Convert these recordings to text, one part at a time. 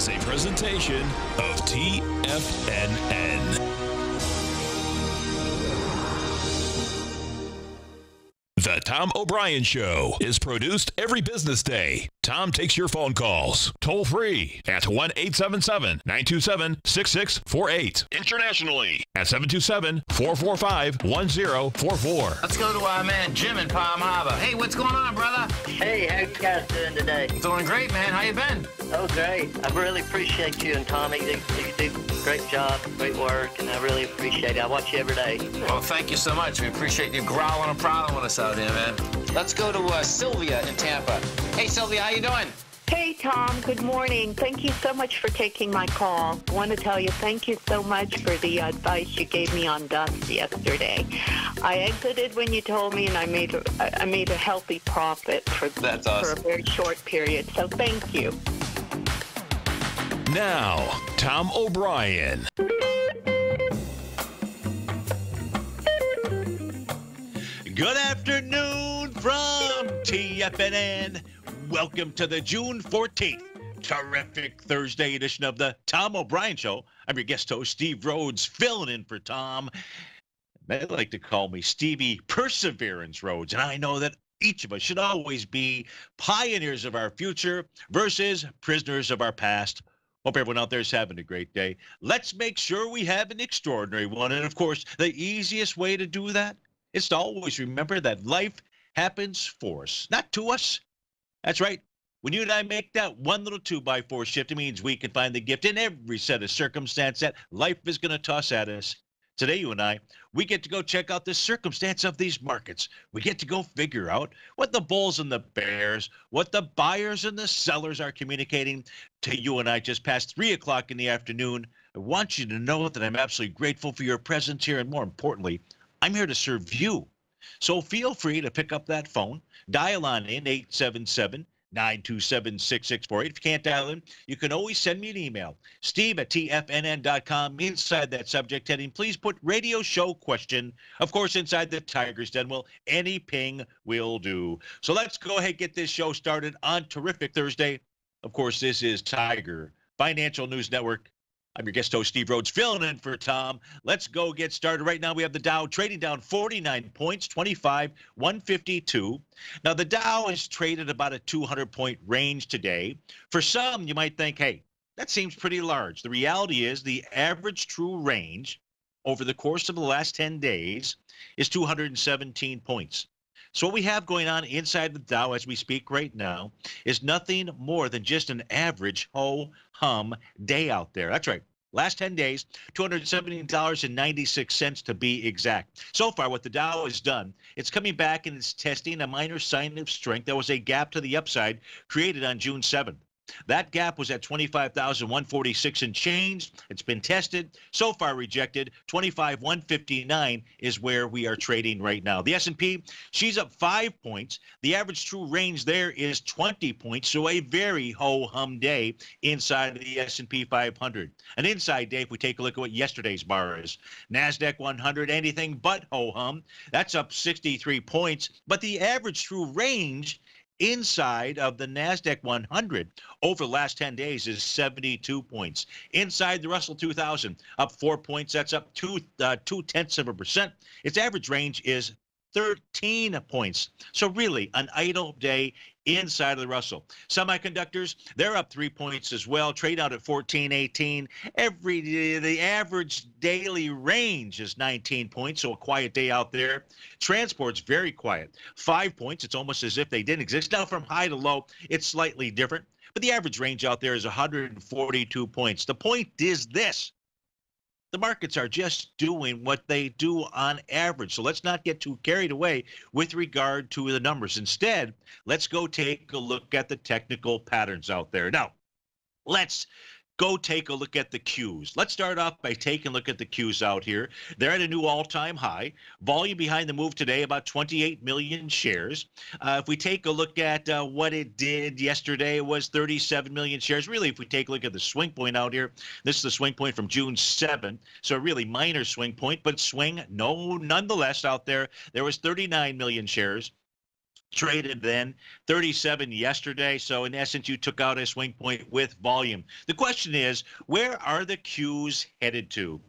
is a presentation of TFNN. The Tom O'Brien Show is produced every business day. Tom takes your phone calls toll free at 1-877-927-6648. Internationally at 727-445-1044. Let's go to our man Jim in Palm Harbor. Hey, what's going on, brother? Hey, how you guys doing today? Doing great, man. How you been? Oh, great. I really appreciate you and Tommy. You do a great job, great work, and I really appreciate it. I watch you every day. Well, thank you so much. We appreciate you growling and prowling with us out here, man. Let's go to Sylvia in Tampa. Hey, Sylvia, how you doing? Hey, Tom. Good morning. Thank you so much for taking my call. I want to tell you thank you so much for the advice you gave me on dust yesterday. I exited when you told me, and I made a healthy profit for a very short period. So thank you. Now, Tom O'Brien. Good afternoon from TFNN. Welcome to the June 14th terrific Thursday edition of the Tom O'Brien Show. I'm your guest host, Steve Rhodes, filling in for Tom. They like to call me Stevie Perseverance Rhodes, and I know that each of us should always be pioneers of our future versus prisoners of our past. Hope everyone out there is having a great day. Let's make sure we have an extraordinary one. And, of course, the easiest way to do that is to always remember that life happens for us, not to us. That's right. When you and I make that one little 2x4 shift, it means we can find the gift in every set of circumstance that life is going to toss at us. Today, you and I, we get to go check out the circumstance of these markets. We get to go figure out what the bulls and the bears, what the buyers and the sellers are communicating to you and I just past 3 o'clock in the afternoon. I want you to know that I'm absolutely grateful for your presence here, and more importantly, I'm here to serve you. So feel free to pick up that phone, dial on in 877-927-6648. If you can't dial in, you can always send me an email, steve@tfnn.com. Inside that subject heading, please put radio show question. Of course, inside the Tiger's Den, well, any ping will do. So let's go ahead and get this show started on terrific Thursday. Of course, this is Tiger Financial News Network. I'm your guest host, Steve Rhodes, filling in for Tom. Let's go get started. Right now, we have the Dow trading down 49 points, 25,152. Now, the Dow is traded about a 200-point range today. For some, you might think, hey, that seems pretty large. The reality is the average true range over the course of the last 10 days is 217 points. So what we have going on inside the Dow as we speak right now is nothing more than just an average ho-hum day out there. That's right. Last 10 days, $217.96 to be exact. So far, what the Dow has done, it's coming back and it's testing a minor sign of strength. There was a gap to the upside created on June 7th. That gap was at 25,146 and change. It's been tested, so far rejected. 25,159 is where we are trading right now. The S&P, she's up 5 points. The average true range there is 20 points, so a very ho-hum day inside of the S&P 500. An inside day if we take a look at what yesterday's bar is. NASDAQ 100, anything but ho-hum. That's up 63 points, but the average true range inside of the NASDAQ 100 over the last 10 days is 72 points. Inside the Russell 2000, up 4 points. That's up 0.2%. Its average range is 13 points. So really an idle day inside of the Russell. Semiconductors, they're up 3 points as well. Trade out at 14.18. The average daily range is 19 points, so a quiet day out there. Transport's very quiet. 5 points. It's almost as if they didn't exist. Now from high to low, it's slightly different, but the average range out there is 142 points. The point is this. The markets are just doing what they do on average. So let's not get too carried away with regard to the numbers. Instead, let's go take a look at the technical patterns out there. Now, let's go take a look at the Qs. Let's start off by taking a look at the Qs out here. They're at a new all-time high. Volume behind the move today, about 28 million shares. If we take a look at what it did yesterday, it was 37 million shares. Really, if we take a look at the swing point out here, this is the swing point from June 7. So a really minor swing point, but swing, no, nonetheless out there. There was 39 million shares. traded then, 37 yesterday. So in essence, you took out a swing point with volume. The question is, where are the cues headed to?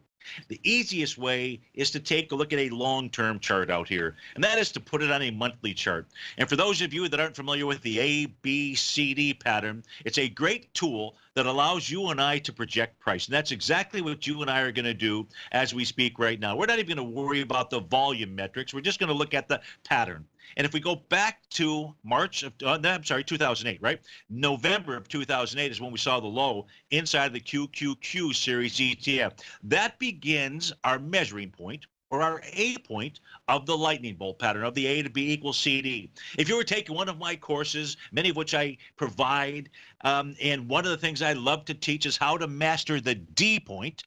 The easiest way is to take a look at a long-term chart out here, and that is to put it on a monthly chart. And for those of you that aren't familiar with the ABCD pattern, it's a great tool that allows you and I to project price. And that's exactly what you and I are going to do as we speak right now. We're not even going to worry about the volume metrics. We're just going to look at the pattern. And if we go back to 2008, right? November of 2008 is when we saw the low inside the QQQ series ETF. That begins our measuring point, or our A point of the lightning bolt pattern of the A to B equals CD. If you were taking one of my courses, many of which I provide, and one of the things I love to teach is how to master the D point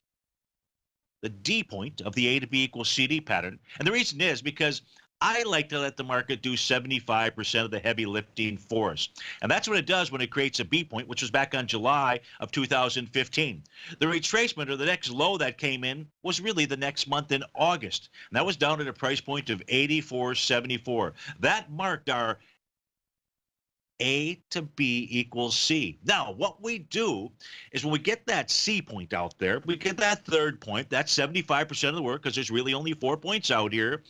of the A to B equals CD pattern. And the reason is because I like to let the market do 75% of the heavy lifting for us. And that's what it does when it creates a B point, which was back on July of 2015. The retracement, or the next low that came in, was really the next month in August. And that was down at a price point of 84.74. That marked our A to B equals C. Now, what we do is when we get that C point out there, we get that third point, that's 75% of the work, because there's really only 4 points out here.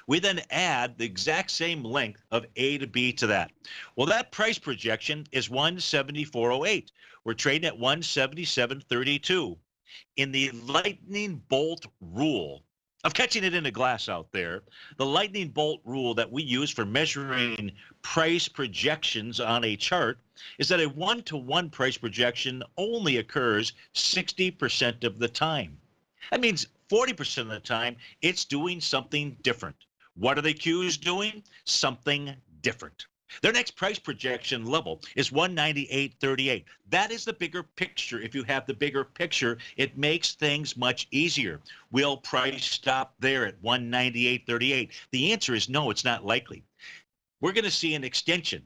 We then add the exact same length of A to B to that. Well, that price projection is 174.08. We're trading at 177.32. In the lightning bolt rule of catching it in a glass out there, the lightning bolt rule that we use for measuring price projections on a chart is that a one-to-one price projection only occurs 60% of the time. That means 40% of the time, it's doing something different. What are the cues doing? Something different. Their next price projection level is 198.38. That is the bigger picture. If you have the bigger picture, it makes things much easier. Will price stop there at 198.38? The answer is no, it's not likely. We're going to see an extension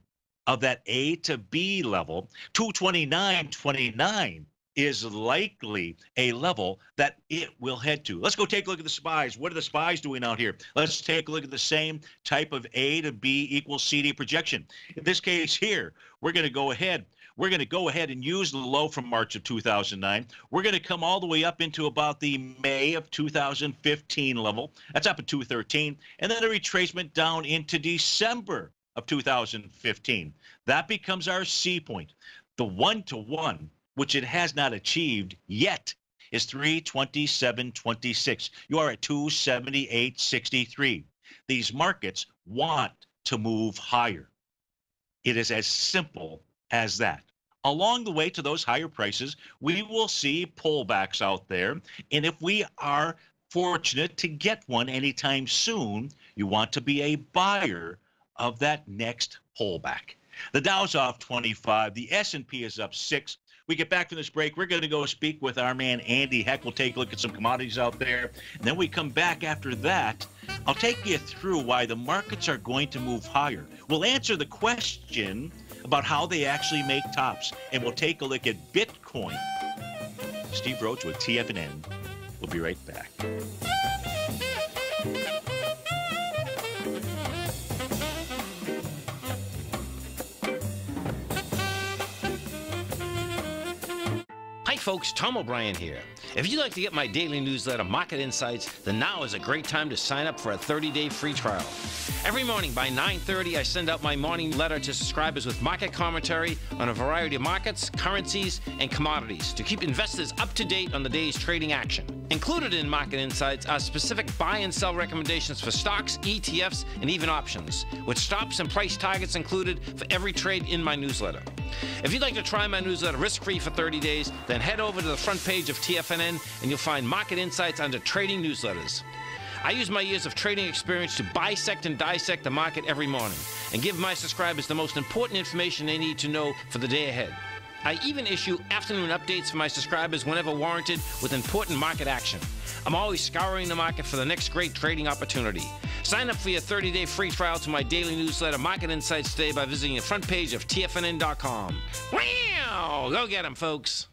of that A to B level. 229.29 is likely a level that it will head to. Let's go take a look at the SPYs. What are the SPYs doing out here? Let's take a look at the same type of A to B equals CD projection. In this case here, we're going to go ahead. We're going to go ahead and use the low from March of 2009. We're going to come all the way up into about the May of 2015 level. That's up at 213. And then a retracement down into December of 2015. That becomes our C point. The one-to-one, which it has not achieved yet, is 327.26. You are at 278.63. These markets want to move higher. It is as simple as that. Along the way to those higher prices, we will see pullbacks out there. And if we are fortunate to get one anytime soon, you want to be a buyer of that next pullback. The Dow's off 25. The S&P is up 6. We get back from this break, we're going to go speak with our man Andy Heck. We'll take a look at some commodities out there. And then we come back after that. I'll take you through why the markets are going to move higher. We'll answer the question about how they actually make tops. And we'll take a look at Bitcoin. Steve Rhodes with TFNN. We'll be right back. Hi folks, Tom O'Brien here. If you'd like to get my daily newsletter, Market Insights, then now is a great time to sign up for a 30-day free trial. Every morning by 9:30, I send out my morning letter to subscribers with market commentary on a variety of markets, currencies, and commodities to keep investors up to date on the day's trading action. Included in Market Insights are specific buy and sell recommendations for stocks, ETFs, and even options, with stops and price targets included for every trade in my newsletter. If you'd like to try my newsletter risk-free for 30 days, then head over to the front page of TFNN and you'll find Market Insights under Trading Newsletters. I use my years of trading experience to bisect and dissect the market every morning and give my subscribers the most important information they need to know for the day ahead. I even issue afternoon updates for my subscribers whenever warranted with important market action. I'm always scouring the market for the next great trading opportunity. Sign up for your 30-day free trial to my daily newsletter, Market Insights, today by visiting the front page of TFNN.com. Wow! Go get 'em, folks.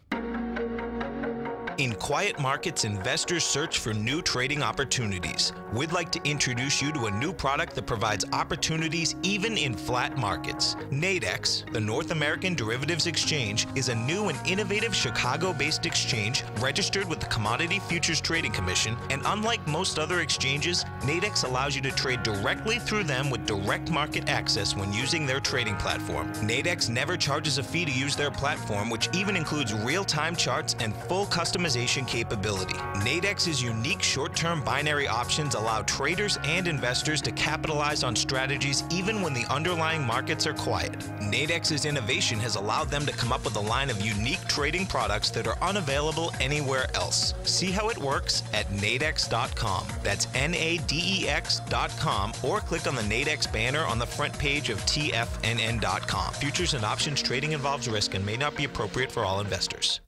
In quiet markets, investors search for new trading opportunities. We'd like to introduce you to a new product that provides opportunities even in flat markets. Nadex, the North American Derivatives Exchange, is a new and innovative Chicago-based exchange registered with the Commodity Futures Trading Commission, and unlike most other exchanges, Nadex allows you to trade directly through them with direct market access when using their trading platform. Nadex never charges a fee to use their platform, which even includes real-time charts and full customization capability. Nadex's unique short-term binary options allow traders and investors to capitalize on strategies even when the underlying markets are quiet. Nadex's innovation has allowed them to come up with a line of unique trading products that are unavailable anywhere else. See how it works at nadex.com. That's NADEX.com, or click on the Nadex banner on the front page of TFNN.com. Futures and options trading involves risk and may not be appropriate for all investors.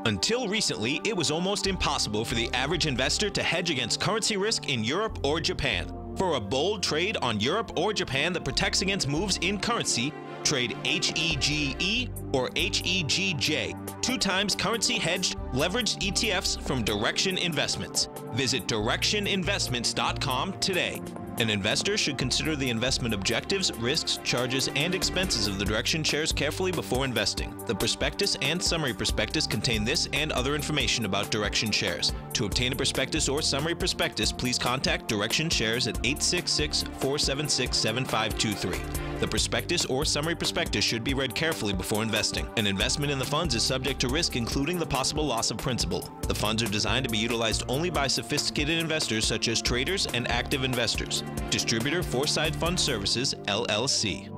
Until recently, it was almost impossible for the average investor to hedge against currency risk in Europe or Japan. For a bold trade on Europe or Japan that protects against moves in currency, trade HEGE or HEGJ, 2 times currency hedged leveraged ETFs from Direction Investments. Visit directioninvestments.com today. An investor should consider the investment objectives, risks, charges, and expenses of the Direction shares carefully before investing. The prospectus and summary prospectus contain this and other information about Direction shares. To obtain a prospectus or summary prospectus, please contact Direction shares at 866-476-7523. The prospectus or summary prospectus should be read carefully before investing. An investment in the funds is subject to risk, including the possible loss of principal. The funds are designed to be utilized only by sophisticated investors such as traders and active investors. Distributor Foreside Fund Services, LLC.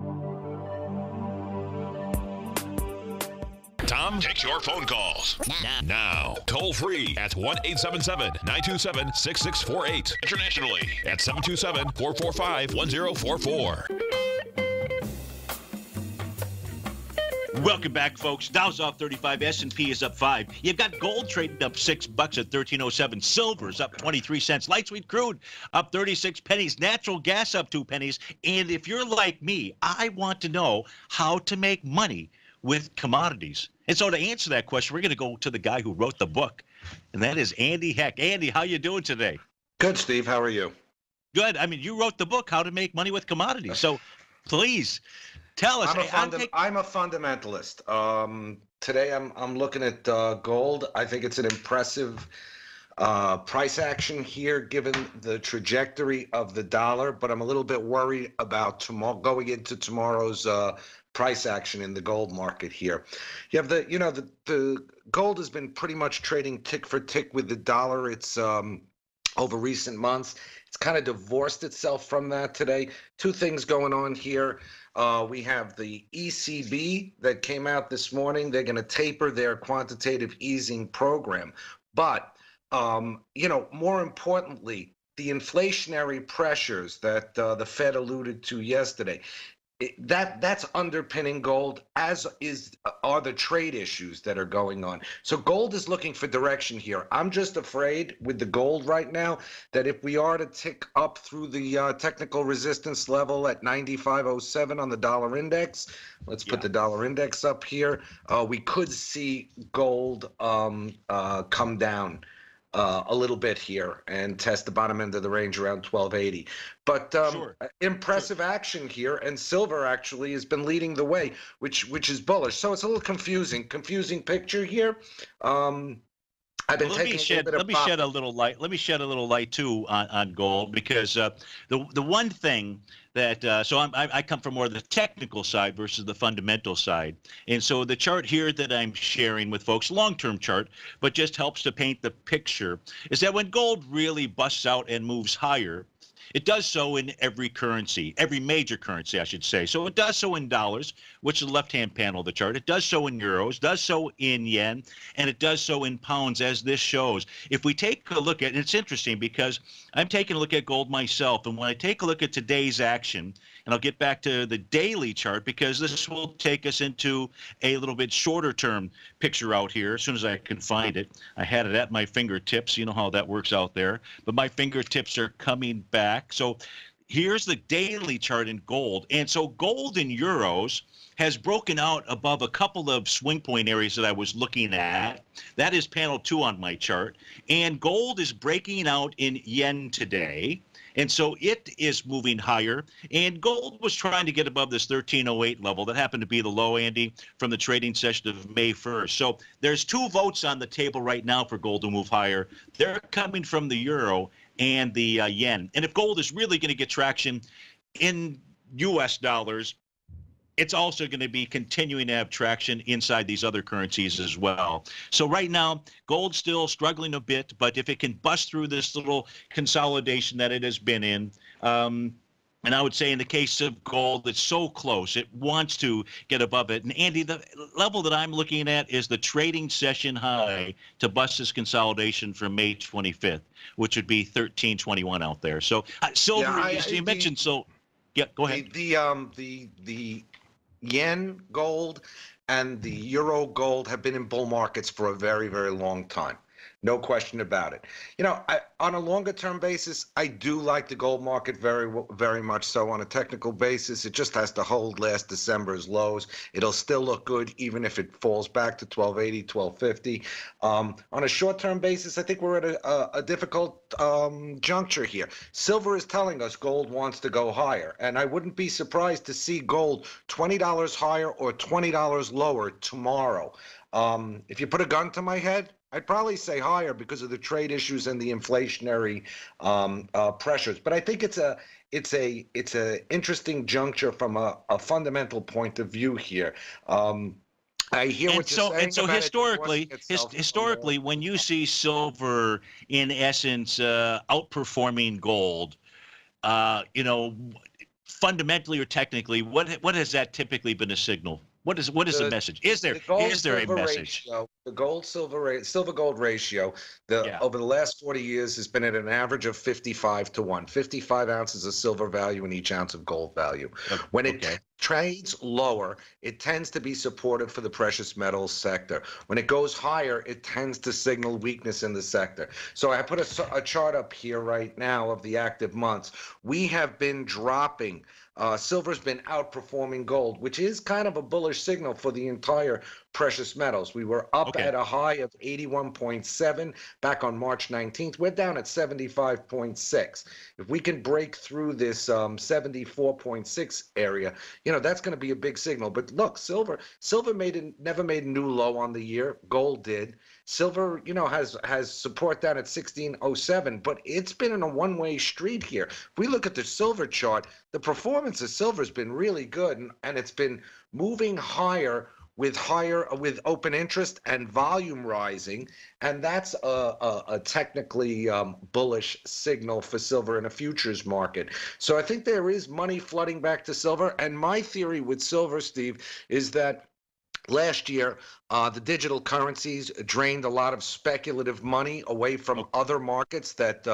Tom takes your phone calls now. Toll free at 1-877-927-6648. Internationally at 727-445-1044. Welcome back, folks. Dow's off 35, S&P is up 5. You've got gold trading up $6 at 1307. Silver's up 23 cents. Light sweet crude up 36 pennies. Natural gas up 2 pennies. And if you're like me, I want to know how to make money with commodities. And so to answer that question, we're going to go to the guy who wrote the book, and that is Andy Heck. Andy, how you doing today? Good, Steve. How are you? Good. I mean, you wrote the book, How to Make Money with Commodities. So please tell us. I'm a fundamentalist. Today I'm looking at gold. I think it's an impressive price action here given the trajectory of the dollar, but I'm a little bit worried about going into tomorrow's price action in the gold market here. You have the gold has been pretty much trading tick for tick with the dollar. It's over recent months. It's kind of divorced itself from that today. 2 things going on here. We have the ECB that came out this morning. They're going to taper their quantitative easing program. But, more importantly, the inflationary pressures that the Fed alluded to yesterday, that's underpinning gold, as are the trade issues that are going on. So gold is looking for direction here. I'm just afraid with the gold right now that if we are to tick up through the technical resistance level at 95.07 on the dollar index, let's put the dollar index up here, we could see gold come down a little bit here and test the bottom end of the range around 1280. But impressive action here, and silver actually has been leading the way, which is bullish. So it's a little confusing picture here. I've been taking let me shed a little light. Let me shed a little light too on gold, because the one thing that I come from more the technical side versus the fundamental side, and so the chart here that I'm sharing with folks, long-term chart, but just helps to paint the picture, is that when gold really busts out and moves higher, it does so in every currency, every major currency, I should say. So it does so in dollars, which is the left-hand panel of the chart. It does so in euros, does so in yen, and it does so in pounds, as this shows. If we take a look at, and it's interesting because I'm taking a look at gold myself, and when I take a look at today's action, and I'll get back to the daily chart because this will take us into a little bit shorter term picture out here as soon as I can find it. I had it at my fingertips. You know how that works out there. But my fingertips are coming back. So Here's the daily chart in gold. And so gold in euros has broken out above a couple of swing point areas that I was looking at. That is panel 2 on my chart. And gold is breaking out in yen today. And so it is moving higher. And gold was trying to get above this 1308 level. That happened to be the low, Andy, from the trading session of May 1st. So there's 2 votes on the table right now for gold to move higher. They're coming from the euro and the yen. And if gold is really going to get traction in U.S. dollars, it's also going to be continuing to have traction inside these other currencies as well. So right now, gold's still struggling a bit, but if it can bust through this little consolidation that it has been in, and I would say in the case of gold, it's so close. It wants to get above it. And Andy, the level that I'm looking at is the trading session high to bust this consolidation from May 25th, which would be 1321 out there. So silver, you mentioned, so yeah, go ahead. The yen gold and the euro gold have been in bull markets for a very, very long time. No question about it. You know, on a longer term basis, I do like the gold market very, very much so. On a technical basis, it just has to hold last December's lows. It'll still look good even if it falls back to 1280, 1250. On a short term basis, I think we're at a difficult juncture here. Silver is telling us gold wants to go higher, and I wouldn't be surprised to see gold $20 higher or $20 lower tomorrow. If you put a gun to my head, I'd probably say higher because of the trade issues and the inflationary pressures. But I think it's a interesting juncture from a fundamental point of view here. I hear what you're saying. And so historically, when you see silver in essence outperforming gold, fundamentally or techically, what has that typically been a signal? What is the message? Is there a message? The silver gold ratio, over the last 40 years has been at an average of 55 to 1. 55 ounces of silver value in each ounce of gold value. When it trades lower, it tends to be supportive for the precious metals sector. When it goes higher, it tends to signal weakness in the sector. So I put a chart up here right now of the active months. We have been dropping. Silver's been outperforming gold, which is kind of a bullish signal for the entire precious metals. We were up at a high of 81.7 back on March 19th. We're down at 75.6. If we can break through this 74.6 area, that's going to be a big signal. But look, silver never made a new low on the year. Gold did. Silver, has support down at 1607, but it's been in a one-way street here. If we look at the silver chart, the performance of silver has been really good, and it's been moving higher with open interest and volume rising, and that's a technically bullish signal for silver in a futures market. So I think there is money flooding back to silver, and my theory with silver, Steve, is that last year, the digital currencies drained a lot of speculative money away from other markets that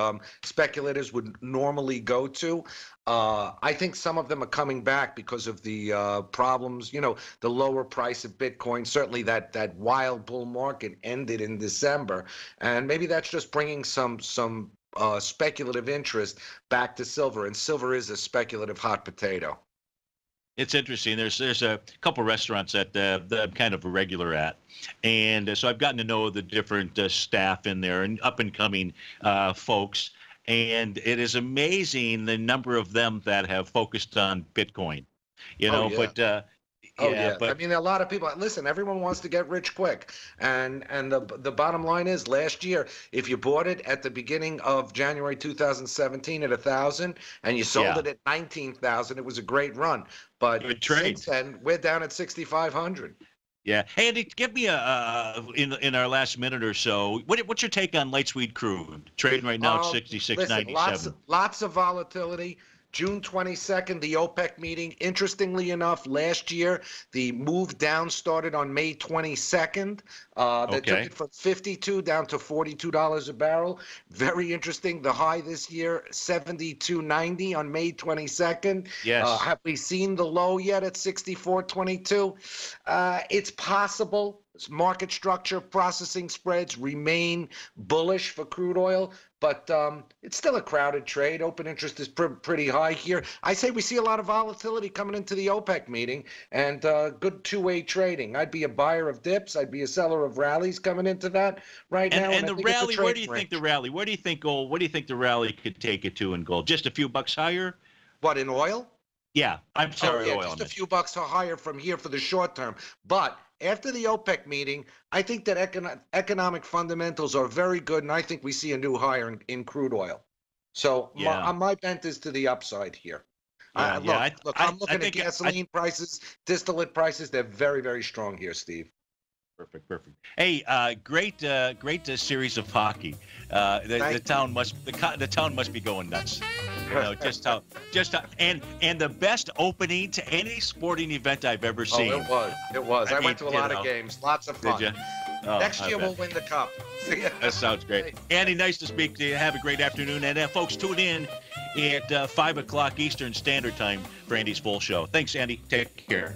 speculators would normally go to. I think some of them are coming back because of the problems, the lower price of Bitcoin. Certainly that wild bull market ended in December. And maybe that's just bringing some speculative interest back to silver. And silver is a speculative hot potato. It's interesting. There's a couple restaurants that I'm kind of a regular at, and so I've gotten to know the different staff in there and up and coming folks, and it is amazing the number of them that have focused on Bitcoin. But I mean, a lot of people. Listen, everyone wants to get rich quick, and the bottom line is, last year, if you bought it at the beginning of January 2017 at 1,000 and you sold it at 19,000, it was a great run. But since then, we're down at 6,500. Yeah. Hey, Andy, give me in our last minute or so, what's your take on light sweet crude trading right now at 66.97? Lots of volatility. June 22nd, the OPEC meeting. Interestingly enough, last year, the move down started on May 22nd. They took it from $52 down to $42 a barrel. Very interesting. The high this year, $72.90 on May 22nd. Yes. Have we seen the low yet at $64.22? It's possible. market structure, processing spreads remain bullish for crude oil, but it's still a crowded trade. Open interest is pretty high here. I say we see a lot of volatility coming into the OPEC meeting and good two-way trading. I'd be a buyer of dips. I'd be a seller of rallies coming into that right now. And the rally, where do you think the rally? Where do you think gold? What do you think the rally could take it to in gold? Just a few bucks higher? What, in oil? Yeah, I'm sorry, oil. Just a few bucks higher from here for the short term. But after the OPEC meeting, I think that economic fundamentals are very good, and I think we see a new high in crude oil. So my bent is to the upside here. I'm looking at gasoline prices, distillate prices. They're very, very strong here, Steve. Perfect. Hey, great series of hockey. The town must be going nuts. You know, just how, and the best opening to any sporting event I've ever seen. It was. I went to a lot of games. Lots of fun. Did you? Next year we'll win the cup. That sounds great. Andy, nice to speak to you. Have a great afternoon. And folks, tune in at 5 o'clock Eastern Standard Time for Andy's full show. Thanks, Andy. Take care.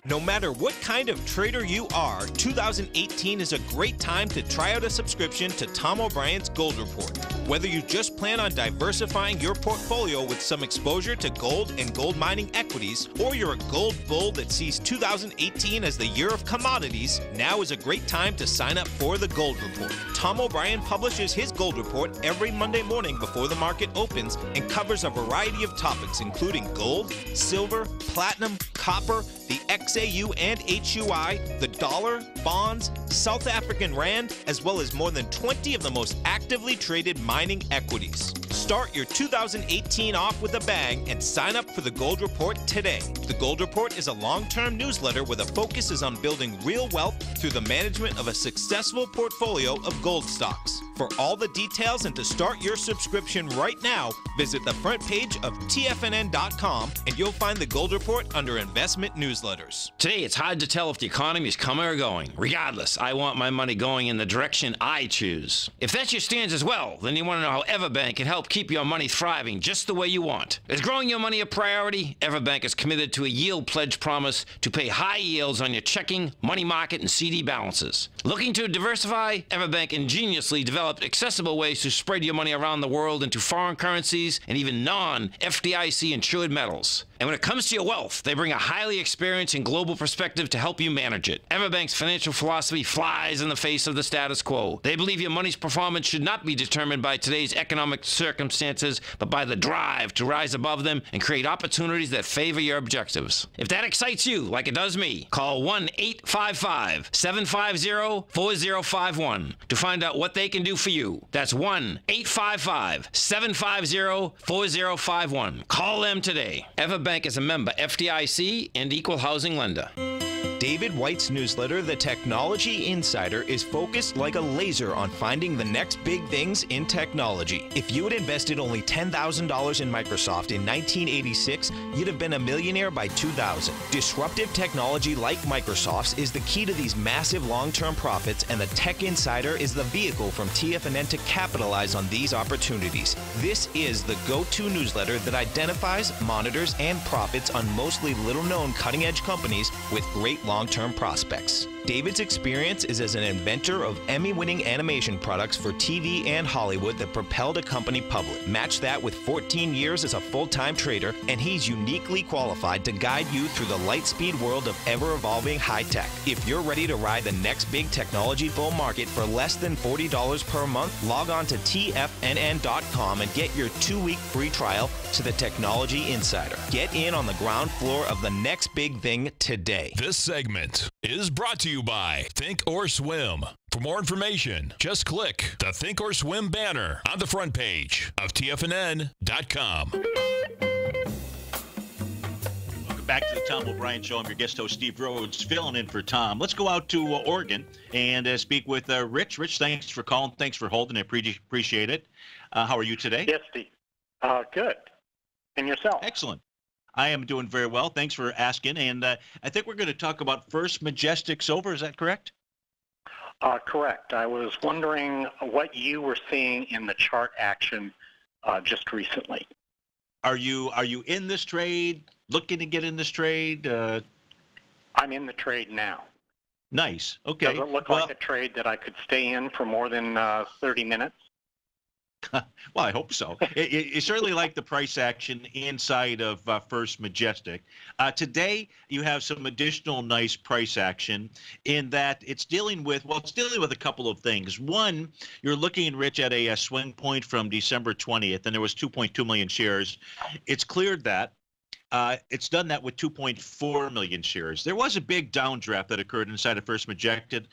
No matter what kind of trader you are, 2018 is a great time to try out a subscription to Tom O'Brien's Gold Report. Whether you just plan on diversifying your portfolio with some exposure to gold and gold mining equities, or you're a gold bull that sees 2018 as the year of commodities, now is a great time to sign up for the Gold Report. Tom O'Brien publishes his Gold Report every Monday morning before the market opens and covers a variety of topics including gold, silver, platinum, copper, the XAU and HUI, the dollar, bonds, South African rand, as well as more than 20 of the most actively traded mining equities. Start your 2018 off with a bang and sign up for the Gold Report today. The Gold Report is a long-term newsletter where the focus is on building real wealth through the management of a successful portfolio of gold stocks. For all the details and to start your subscription right now, visit the front page of TFNN.com and you'll find the Gold Report under Investment Newsletters. Today, it's hard to tell if the economy is coming or going. Regardless, I want my money going in the direction I choose. If that's your stance as well, then you want to know how Everbank can help keep your money thriving just the way you want. Is growing your money a priority? Everbank is committed to a yield pledge promise to pay high yields on your checking, money market, and CD balances. Looking to diversify? Everbank ingeniously developed accessible ways to spread your money around the world into foreign currencies and even non-FDIC insured metals. And when it comes to your wealth, they bring a highly experienced and global perspective to help you manage it. Everbank's financial philosophy flies in the face of the status quo. They believe your money's performance should not be determined by today's economic circumstances, but by the drive to rise above them and create opportunities that favor your objectives. If that excites you, like it does me, call 1-855-750-4051 to find out what they can do for you. That's 1-855-750-4051. Call them today. Everbank is a member FDIC and equal housing lender. David White's newsletter, The Technology Insider, is focused like a laser on finding the next big things in technology. If you had invested only $10,000 in Microsoft in 1986, you'd have been a millionaire by 2000. Disruptive technology like Microsoft's is the key to these massive long-term profits, and the Tech Insider is the vehicle from TFNN to capitalize on these opportunities. This is the go-to newsletter that identifies, monitors, and profits on mostly little-known cutting-edge companies with great long-term prospects. David's experience is as an inventor of Emmy-winning animation products for TV and Hollywood that propelled a company public. Match that with 14 years as a full-time trader, and he's uniquely qualified to guide you through the light-speed world of ever-evolving high-tech. If you're ready to ride the next big technology bull market for less than $40 per month, log on to TFNN.com and get your 2-week free trial to the Technology Insider. Get in on the ground floor of the next big thing today. This segment is brought to you by Think or Swim. For more information, just click the Think or Swim banner on the front page of TFNN.com. Welcome back to the Tom O'Brien Show. I'm your guest host, Steve Rhodes, filling in for Tom. Let's go out to Oregon and speak with Rich. Rich, thanks for calling. Thanks for holding. I appreciate it. How are you today? Yes, Steve. Good. And yourself? Excellent. I am doing very well. Thanks for asking. And I think we're going to talk about First Majestic Silver. Is that correct? Correct. I was wondering what you were seeing in the chart action just recently. Are you in this trade? Looking to get in this trade? I'm in the trade now. Nice. Okay. Does it look like a trade that I could stay in for more than 30 minutes? Well, I hope so. You certainly like the price action inside of First Majestic. Today, you have some additional nice price action in that it's dealing with, well, it's dealing with a couple of things. One, you're looking, Rich, at a swing point from December 20th, and there was 2.2 million shares. It's cleared that. It's done that with 2.4 million shares. There was a big downdraft that occurred inside of First Majestic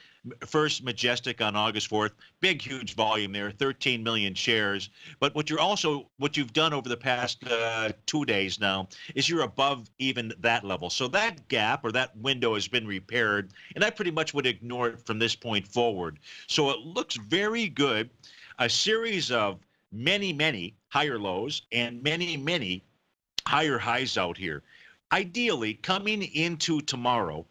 on August 4th. Big, huge volume there, 13 million shares. But what you've done over the past 2 days now is you're above even that level. So that gap or that window has been repaired, and I pretty much would ignore it from this point forward. So it looks very good. A series of many, many higher lows and many, many higher highs out here. Ideally, coming into tomorrow,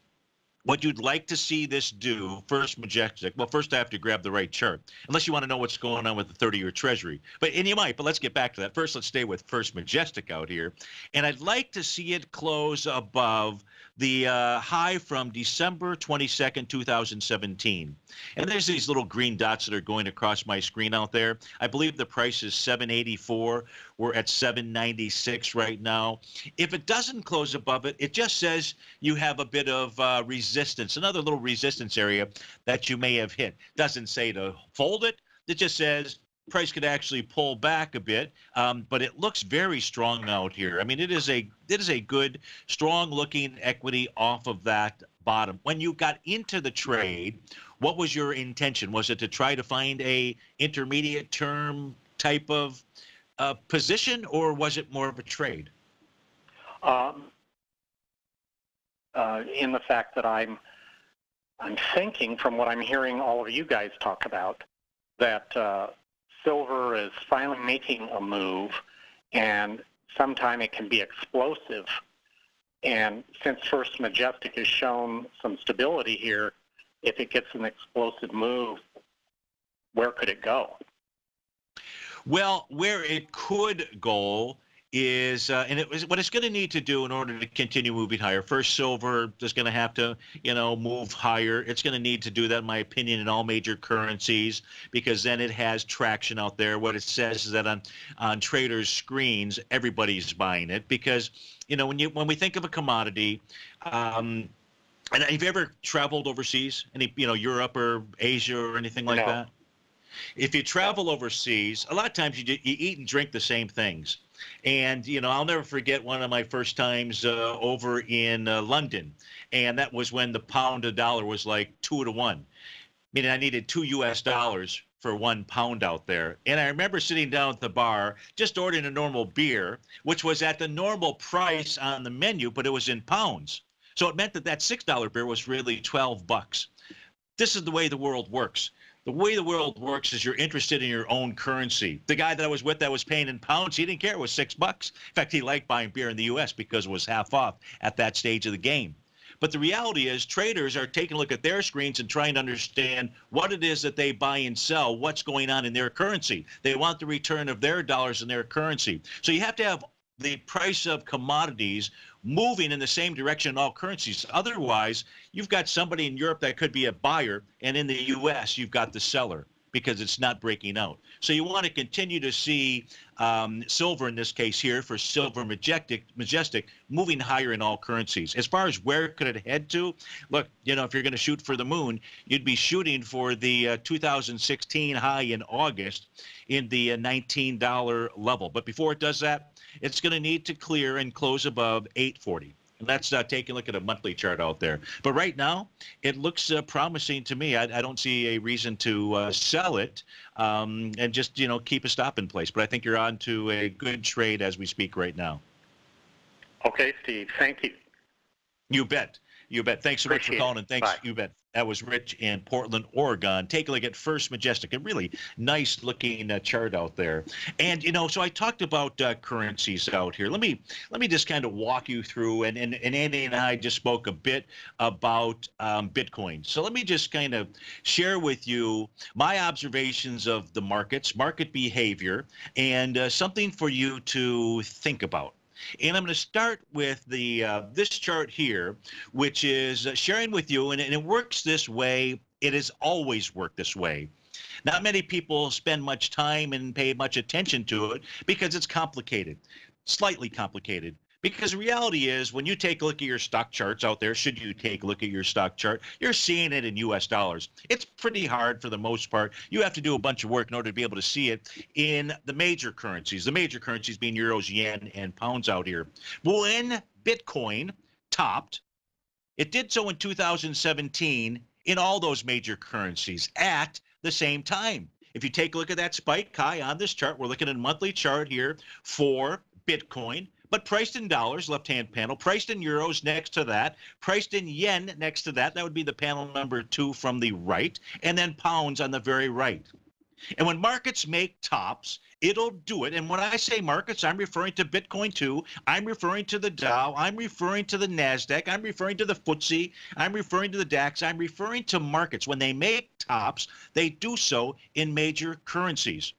what you'd like to see this do, First Majestic, well, first I have to grab the right chart, unless you want to know what's going on with the 30-year Treasury. And you might, but let's get back to that. First, let's stay with First Majestic out here. And I'd like to see it close above the high from December 22nd, 2017. And there's these little green dots that are going across my screen out there. I believe the price is 784. We're at 796 right now. If it doesn't close above it, it just says you have a bit of resistance, another little resistance area that you may have hit. Doesn't say to fold it. It just says price could actually pull back a bit, but it looks very strong out here. I mean, it is a good, strong-looking equity off of that bottom. When you got into the trade, what was your intention? Was it to try to find a intermediate term type of position, or was it more of a trade? In the fact that I'm thinking, from what I'm hearing all of you guys talk about, that silver is finally making a move, and sometime it can be explosive. And since First Majestic has shown some stability here, if it gets an explosive move, where could it go? Well, where it could go is, what it's going to need to do in order to continue moving higher. First, silver is going to have to, move higher. It's going to need to do that, in my opinion, in all major currencies, because then it has traction out there. What it says is that on traders' screens, everybody's buying it, because, when we think of a commodity, and have you ever traveled overseas, any, Europe or Asia or anything like that? If you travel overseas, a lot of times you eat and drink the same things. And, I'll never forget one of my first times over in London. And that was when the pound to dollar was like 2 to 1. Meaning I needed $2 US for 1 pound out there. And I remember sitting down at the bar, just ordering a normal beer, which was at the normal price on the menu, but it was in pounds. So it meant that $6 beer was really $12. This is the way the world works. The way the world works is you're interested in your own currency. The guy that I was with that was paying in pounds, he didn't care. It was $6. In fact, he liked buying beer in the U.S. because it was half off at that stage of the game. But the reality is traders are taking a look at their screens and trying to understand what it is that they buy and sell, what's going on in their currency. They want the return of their dollars in their currency. So you have to have the price of commodities moving in the same direction in all currencies. Otherwise, you've got somebody in Europe that could be a buyer, and in the U.S., you've got the seller because it's not breaking out. So you want to continue to see silver, in this case here, for Silver Majestic, moving higher in all currencies. As far as where could it head to, look, if you're going to shoot for the moon, you'd be shooting for the 2016 high in August in the $19 level. But before it does that, it's going to need to clear and close above 840. And that's taking a look at a monthly chart out there. But right now, it looks promising to me. I don't see a reason to sell it and just, keep a stop in place. But I think you're on to a good trade as we speak right now. Okay, Steve. Thank you. You bet. You bet. Thanks so much for calling, and thanks. Bye. You bet. That was Rich in Portland, Oregon. Take a look at First Majestic, a really nice looking chart out there. And, so I talked about currencies out here. Let me just kind of walk you through, and Andy and I just spoke a bit about Bitcoin. So let me just kind of share with you my observations of the markets, market behavior, and something for you to think about. And I'm going to start with the this chart here, which is sharing with you, and it works this way. It has always worked this way. Not many people spend much time and pay much attention to it because it's complicated, slightly complicated. Because the reality is, when you take a look at your stock charts out there, should you take a look at your stock chart, you're seeing it in U.S. dollars. It's pretty hard for the most part. You have to do a bunch of work in order to be able to see it in the major currencies being euros, yen, and pounds out here. When Bitcoin topped, it did so in 2017 in all those major currencies at the same time. If you take a look at that spike high on this chart, we're looking at a monthly chart here for Bitcoin, but priced in dollars, left-hand panel, priced in euros next to that, priced in yen next to that. That would be the panel number 2 from the right, and then pounds on the very right. And when markets make tops, it'll do it. And when I say markets, I'm referring to Bitcoin too. I'm referring to the Dow. I'm referring to the NASDAQ. I'm referring to the FTSE. I'm referring to the DAX. I'm referring to markets. When they make tops, they do so in major currencies.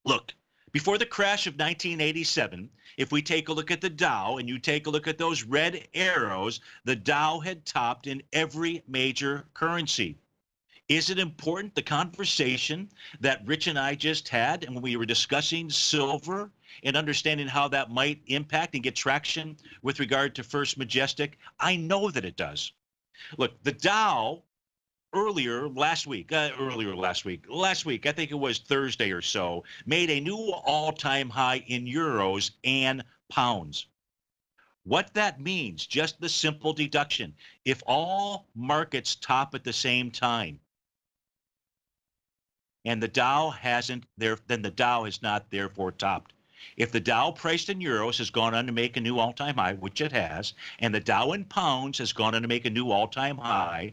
Look, before the crash of 1987, if we take a look at the Dow and you take a look at those red arrows, the Dow had topped in every major currency. Is it important, the conversation that Rich and I just had, and when we were discussing silver and understanding how that might impact and get traction with regard to First Majestic? I know that it does. Look, the Dow last week, I think it was Thursday or so, made a new all-time high in euros and pounds. What that means, just the simple deduction, if all markets top at the same time, and the Dow hasn't, then the Dow has not therefore topped. If the Dow priced in euros has gone on to make a new all-time high, which it has, and the Dow in pounds has gone on to make a new all-time high,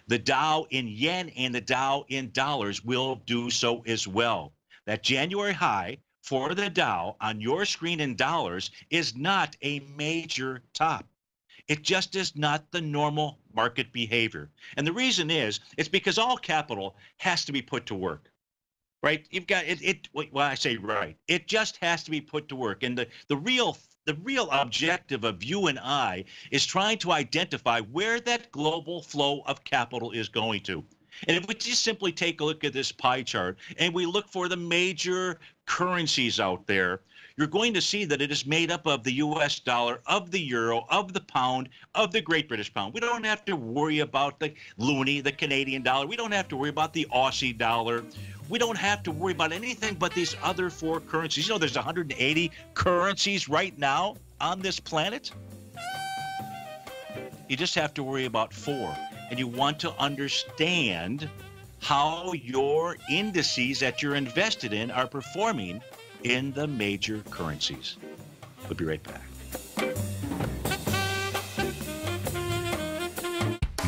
the Dow in yen and the Dow in dollars will do so as well. That January high for the Dow on your screen in dollars is not a major top. It just is not the normal market behavior. And the reason is, it's because all capital has to be put to work, right? You've got well, I say right. It just has to be put to work. And the real objective of you and I is trying to identify where that global flow of capital is going to. And if we just simply take a look at this pie chart and we look for the major currencies out there, you're going to see that it is made up of the US dollar, of the euro, of the pound, of the Great British Pound. We don't have to worry about the loonie, the Canadian dollar. We don't have to worry about the Aussie dollar. We don't have to worry about anything but these other 4 currencies. You know, there's 180 currencies right now on this planet. You just have to worry about 4. And you want to understand how your indices that you're invested in are performing in the major currencies. We'll be right back.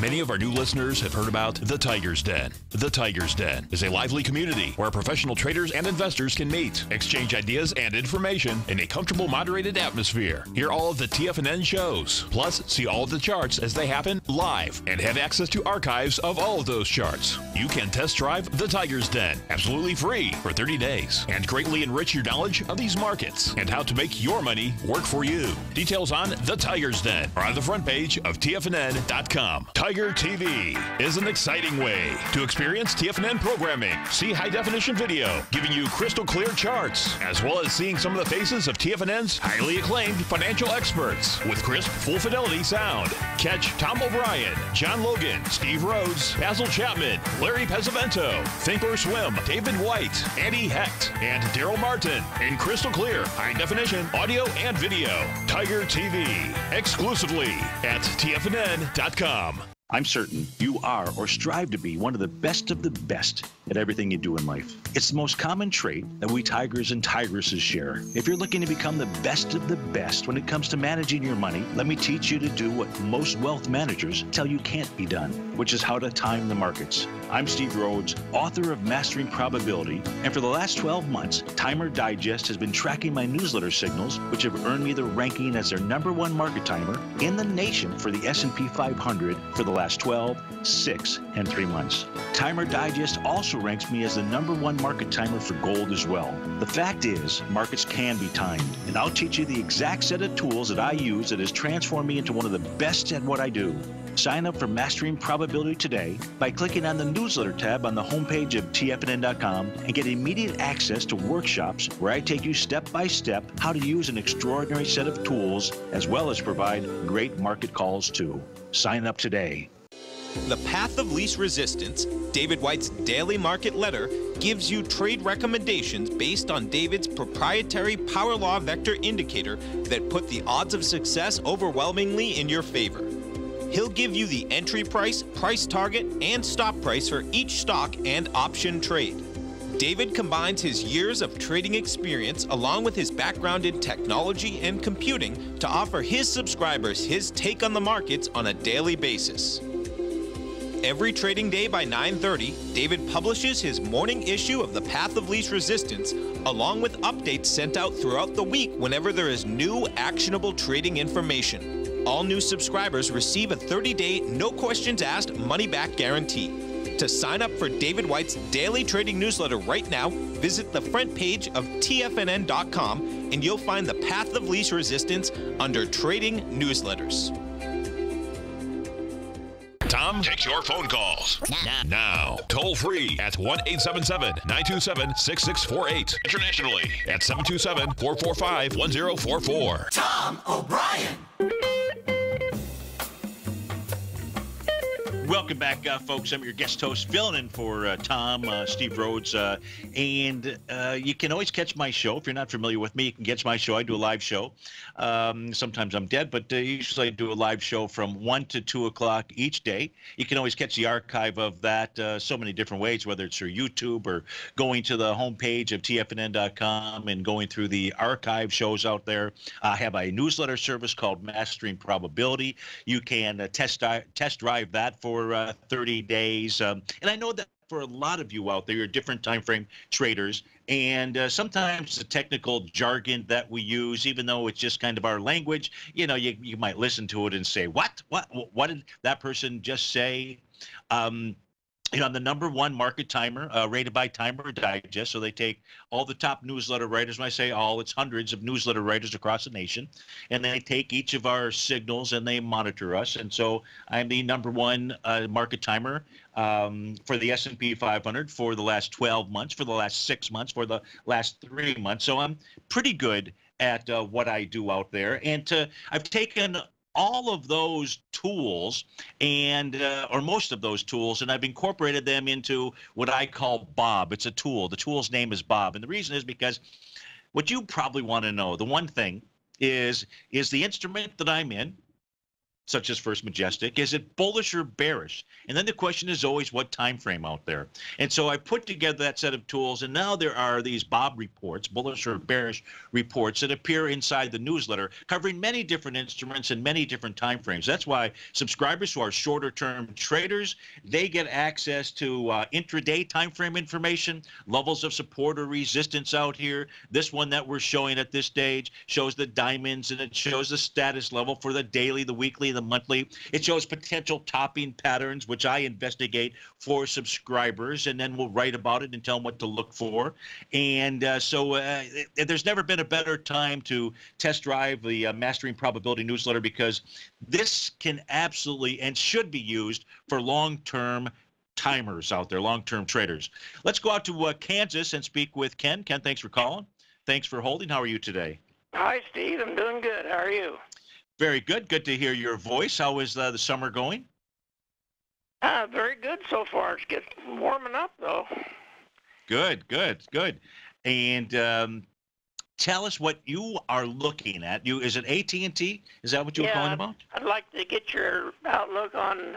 Many of our new listeners have heard about The Tiger's Den. The Tiger's Den is a lively community where professional traders and investors can meet, exchange ideas and information in a comfortable, moderated atmosphere. Hear all of the TFNN shows, plus see all of the charts as they happen live and have access to archives of all of those charts. You can test drive The Tiger's Den absolutely free for 30 days and greatly enrich your knowledge of these markets and how to make your money work for you. Details on The Tiger's Den are on the front page of TFNN.com. Tiger TV is an exciting way to experience TFNN programming. See high-definition video giving you crystal clear charts, as well as seeing some of the faces of TFNN's highly acclaimed financial experts with crisp, full-fidelity sound. Catch Tom O'Brien, John Logan, Steve Rhodes, Basil Chapman, Larry Pesavento, Think or Swim, David White, Andy Hecht, and Daryl Martin in crystal clear, high-definition audio and video. Tiger TV, exclusively at TFNN.com. I'm certain you are or strive to be one of the best at everything you do in life. It's the most common trait that we tigers and tigresses share. If you're looking to become the best of the best when it comes to managing your money, let me teach you to do what most wealth managers tell you can't be done, which is how to time the markets. I'm Steve Rhodes, author of Mastering Probability, and for the last 12 months, Timer Digest has been tracking my newsletter signals, which have earned me the ranking as their #1 market timer in the nation for the S&P 500 for the last last 12, 6, and 3 months. Timer Digest also ranks me as the #1 market timer for gold as well. The fact is, markets can be timed, and I'll teach you the exact set of tools that I use that has transformed me into one of the best at what I do. Sign up for Mastering Probability today by clicking on the newsletter tab on the homepage of TFNN.com and get immediate access to workshops where I take you step by step how to use an extraordinary set of tools as well as provide great market calls too. Sign up today. The Path of Least Resistance, David White's daily market letter, gives you trade recommendations based on David's proprietary power law vector indicator that put the odds of success overwhelmingly in your favor. He'll give you the entry price, price target, and stop price for each stock and option trade. David combines his years of trading experience along with his background in technology and computing to offer his subscribers his take on the markets on a daily basis. Every trading day by 9:30, David publishes his morning issue of The Path of Least Resistance, along with updates sent out throughout the week whenever there is new actionable trading information. All new subscribers receive a 30-day, no questions asked money-back guarantee. To sign up for David White's daily trading newsletter right now, visit the front page of TFNN.com and you'll find The Path of Least Resistance under Trading Newsletters. Tom takes your phone calls now. Toll free at 1-877-927-6648. Internationally at 727-445-1044. Tom O'Brien. Welcome back, folks. I'm your guest host, filling in for Tom, Steve Rhodes, and you can always catch my show. If you're not familiar with me, you can catch my show. I do a live show. Sometimes I'm dead, but usually I do a live show from 1 to 2 o'clock each day. You can always catch the archive of that so many different ways, whether it's through YouTube or going to the homepage of TFNN.com and going through the archive shows out there. I have a newsletter service called Mastering Probability. You can test drive that for 30 days. And I know that for a lot of you out there, you're different time frame traders, and sometimes the technical jargon that we use, even though it's just kind of our language, you know, you might listen to it and say, what did that person just say? You know, I'm the #1 market timer rated by Timer Digest. So they take all the top newsletter writers. When I say all, it's hundreds of newsletter writers across the nation. And they take each of our signals and they monitor us. And so I'm the #1 market timer for the S&P 500 for the last 12 months, for the last 6 months, for the last 3 months. So I'm pretty good at what I do out there. And I've taken all of those tools and or most of those tools, and I've incorporated them into what I call Bob. It's a tool. The tool's name is Bob. And the reason is because what you probably want to know, the one thing is the instrument that I'm in, such as First Majestic, is it bullish or bearish? And then the question is always what time frame out there. And so I put together that set of tools, and now there are these Bob reports, bullish or bearish reports, that appear inside the newsletter, covering many different instruments and many different time frames. That's why subscribers who are shorter term traders, they get access to intraday time frame information, levels of support or resistance out here. This one that we're showing at this stage shows the diamonds, and it shows the status level for the daily, the weekly, the monthly. It shows potential topping patterns, which I investigate for subscribers, and then we'll write about it and tell them what to look for. And so there's never been a better time to test drive the Mastering Probability newsletter, because this can absolutely and should be used for long-term timers out there, long-term traders. Let's go out to Kansas and speak with Ken. Ken, thanks for calling. Thanks for holding. How are you today? Hi, Steve. I'm doing good. How are you? Very good. Good to hear your voice. How is the summer going? Very good so far. It's getting warming up, though. Good. And tell us what you are looking at. Is it AT&T? Is that what you were calling about? I'd like to get your outlook on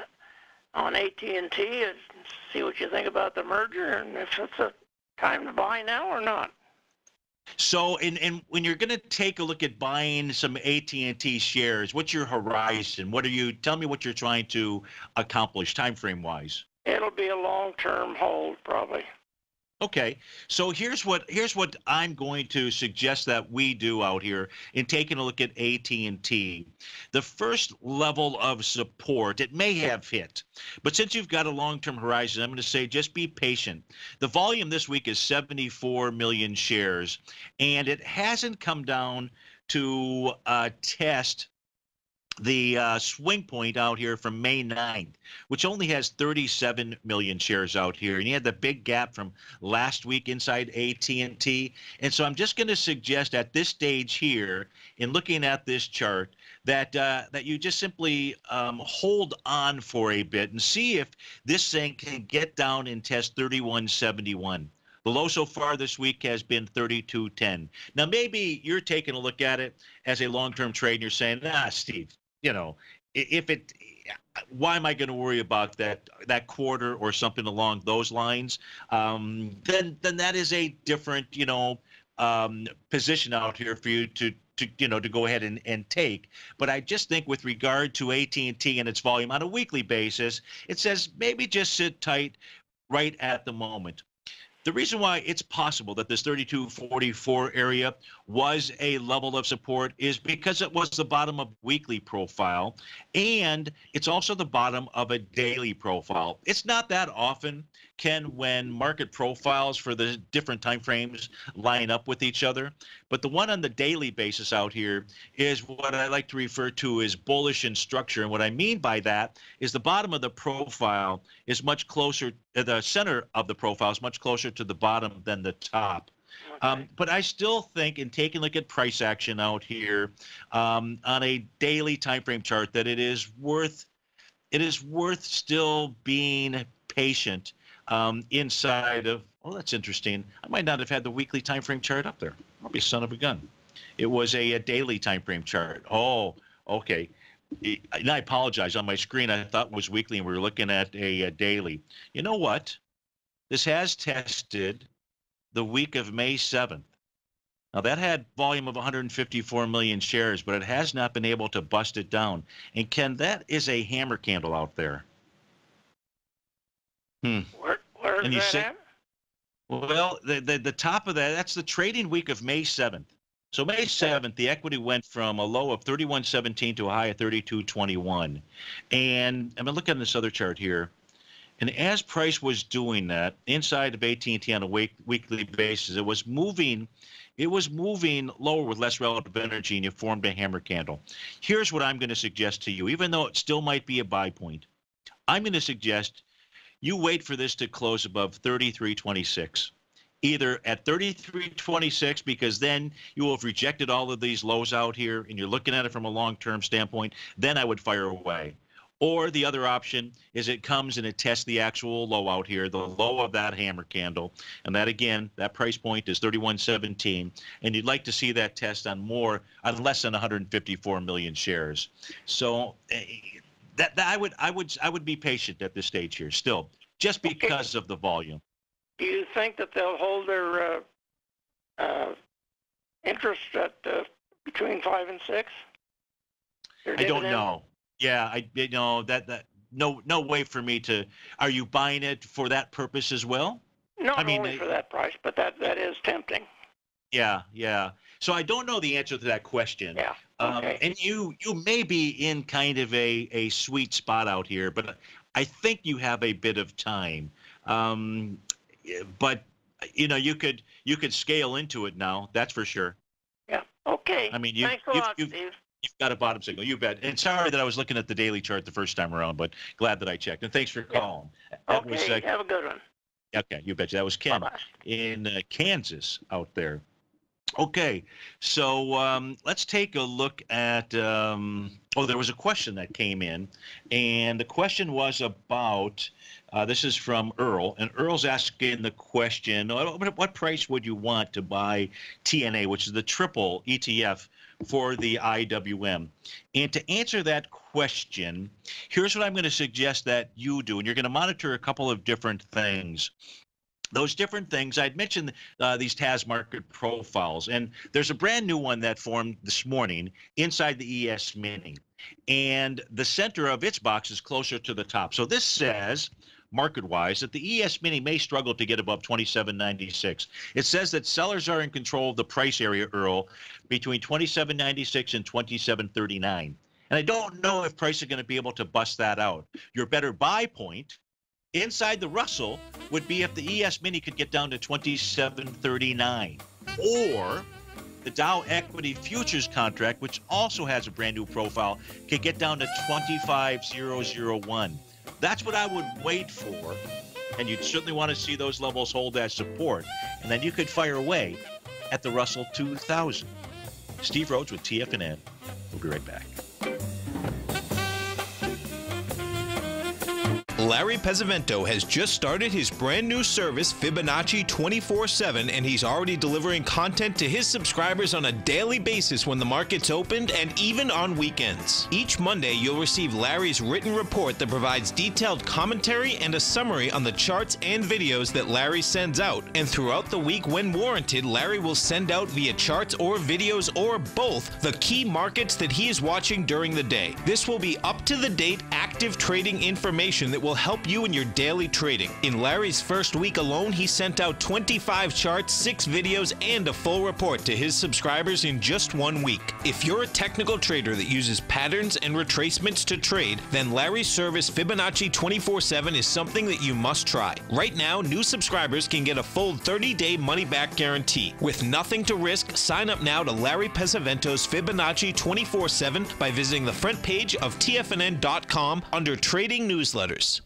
AT&T and see what you think about the merger, and if it's a time to buy now or not. So, when you're going to take a look at buying some AT&T shares, what's your horizon? Tell me what you're trying to accomplish time frame wise. It'll be a long-term hold, probably. Okay, so here's what I'm going to suggest that we do out here in taking a look at AT&T. The first level of support, it may have hit, but since you've got a long-term horizon, I'm going to say just be patient. The volume this week is 74 million shares, and it hasn't come down to test the swing point out here from May 9th, which only has 37 million shares out here. And you had the big gap from last week inside AT&T. And so I'm just going to suggest at this stage here, in looking at this chart, that that you just simply hold on for a bit and see if this thing can get down and test 31.71. The low so far this week has been 32.10. Now, maybe you're taking a look at it as a long-term trade and you're saying, Steve, if it, why am I going to worry about that quarter or something along those lines? Then that is a different, position out here for you to go ahead and take. But I just think with regard to AT&T and its volume on a weekly basis, it says maybe just sit tight right at the moment. The reason why it's possible that this 32.44 area was a level of support is because it was the bottom of weekly profile, and it's also the bottom of a daily profile. It's not that often, Ken, when market profiles for the different time frames line up with each other. But the one on the daily basis out here is what I like to refer to as bullish in structure. And what I mean by that is the bottom of the profile is much closer, the center of the profile is much closer to the bottom than the top. Okay. But I still think, in taking a look at price action out here on a daily time frame chart, that it is worth still being patient inside of. Oh, that's interesting. I might not have had the weekly time frame chart up there. I'll be son of a gun. It was a daily time frame chart. Oh, okay. And I apologize. On my screen, I thought it was weekly, and we were looking at a daily. You know what? This has tested the week of May 7th. Now, that had volume of 154 million shares, but it has not been able to bust it down. And, Ken, that is a hammer candle out there. Where is that at? Well, the top of that's the trading week of May 7th. So May 7th, the equity went from a low of 31.17 to a high of 32.21. And I'm looking at this other chart here. And as price was doing that inside of AT&T on a weekly basis, it was moving lower with less relative energy, and you formed a hammer candle. Here's what I'm going to suggest to you. Even though it still might be a buy point, I'm going to suggest you wait for this to close above 33.26. Either at 33.26, because then you will have rejected all of these lows out here and you're looking at it from a long-term standpoint, then I would fire away. Or the other option is it comes and it tests the actual low out here, the low of that hammer candle. And that, again, that price point is 31.17. And you'd like to see that test on less than 154 million shares. So that I would be patient at this stage here still, just because of the volume. Do you think that they'll hold their interest at between 5 and 6? I don't know. Yeah, that no way for me to. Are you buying it for that purpose as well? Not only for that price, but that is tempting. Yeah. So I don't know the answer to that question. Yeah. Okay. And you may be in kind of a sweet spot out here, but I think you have a bit of time. But you could scale into it now. That's for sure. Yeah. Okay. I mean, thanks a lot, Steve. You've got a bottom signal. You bet. And sorry that I was looking at the daily chart the first time around, but glad that I checked. And thanks for calling. Yeah. Okay. Have a good one. Okay. You betcha. That was Ken in Kansas out there. Okay. So let's take a look at. There was a question that came in, and the question was about. This is from Earl, and Earl's asking the question: what price would you want to buy TNA, which is the triple ETF for the IWM? And to answer that question, here's what I'm going to suggest that you do, and you're going to monitor a couple of different things. Those different things, I'd mentioned these TAS market profiles, and there's a brand new one that formed this morning inside the ES Mini, and the center of its box is closer to the top. So this says market-wise, that the ES Mini may struggle to get above 27.96. It says that sellers are in control of the price area, Earl, between 27.96 and 27.39. And I don't know if price is going to be able to bust that out. Your better buy point inside the Russell would be if the ES Mini could get down to 27.39, or the Dow Equity Futures contract, which also has a brand new profile, could get down to 25.001. That's what I would wait for, and you'd certainly want to see those levels hold as support, and then you could fire away at the Russell 2000. Steve Rhodes with TFNN. We'll be right back. Larry Pesavento has just started his brand new service, Fibonacci 24/7, and he's already delivering content to his subscribers on a daily basis when the market's opened and even on weekends. Each Monday, you'll receive Larry's written report that provides detailed commentary and a summary on the charts and videos that Larry sends out. And throughout the week, when warranted, Larry will send out via charts or videos or both the key markets that he is watching during the day. This will be up-to-the-date, active trading information that will help you in your daily trading. In Larry's first week alone, he sent out 25 charts, 6 videos, and a full report to his subscribers in just 1 week. If you're a technical trader that uses patterns and retracements to trade, then Larry's service Fibonacci 24/7 is something that you must try. Right now, new subscribers can get a full 30-day money-back guarantee. With nothing to risk, sign up now to Larry Pesavento's Fibonacci 24/7 by visiting the front page of TFNN.com under Trading Newsletters.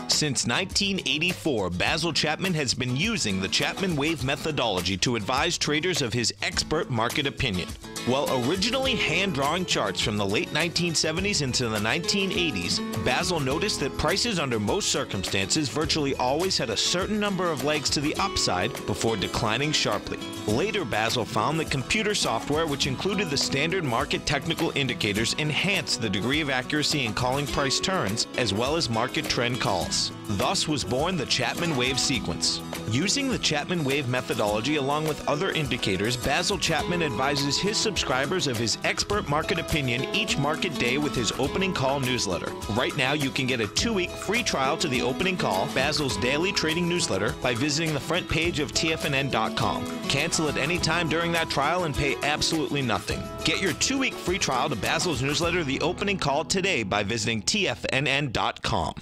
Since 1984, Basil Chapman has been using the Chapman Wave methodology to advise traders of his expert market opinion. While originally hand-drawing charts from the late 1970s into the 1980s, Basil noticed that prices under most circumstances virtually always had a certain number of legs to the upside before declining sharply. Later, Basil found that computer software, which included the standard market technical indicators, enhanced the degree of accuracy in calling price turns, as well as market trend calls. Thus was born the Chapman Wave sequence. Using the Chapman Wave methodology along with other indicators, Basil Chapman advises his subscribers of his expert market opinion each market day with his opening call newsletter. Right now, you can get a 2-week free trial to the opening call, Basil's daily trading newsletter, by visiting the front page of TFNN.com. Cancel at any time during that trial and pay absolutely nothing. Get your 2-week free trial to Basil's newsletter, The Opening Call, today by visiting TFNN.com.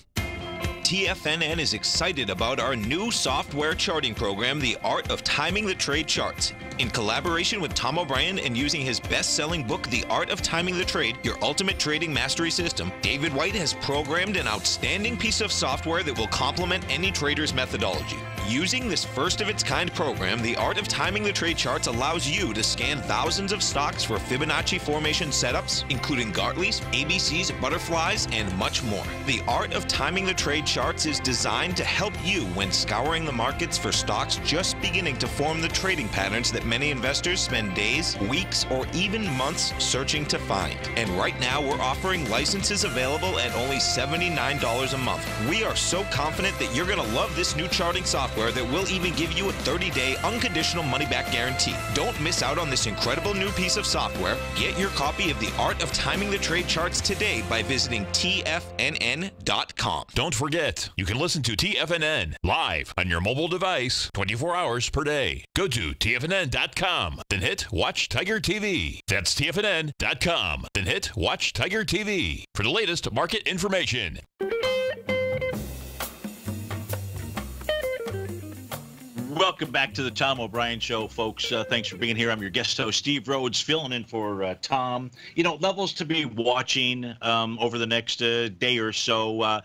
TFNN is excited about our new software charting program, The Art of Timing the Trade Charts. In collaboration with Tom O'Brien and using his best-selling book, The Art of Timing the Trade, Your Ultimate Trading Mastery System, David White has programmed an outstanding piece of software that will complement any trader's methodology. Using this first-of-its-kind program, The Art of Timing the Trade Charts allows you to scan thousands of stocks for Fibonacci formation setups, including Gartley's, ABC's, butterflies, and much more. The Art of Timing the Trade Charts is designed to help you when scouring the markets for stocks just beginning to form the trading patterns that many investors spend days, weeks, or even months searching to find. And right now, we're offering licenses available at only $79 a month. We are so confident that you're going to love this new charting software that will even give you a 30-day unconditional money-back guarantee. Don't miss out on this incredible new piece of software. Get your copy of The Art of Timing the Trade Charts today by visiting TFNN.com. Don't forget, you can listen to TFNN live on your mobile device 24 hours per day. Go to TFNN.com, then hit Watch Tiger TV. That's TFNN.com, then hit Watch Tiger TV for the latest market information. Welcome back to the Tom O'Brien Show, folks. Thanks for being here. I'm your guest host, Steve Rhodes, filling in for Tom. You know, levels to be watching over the next day or so.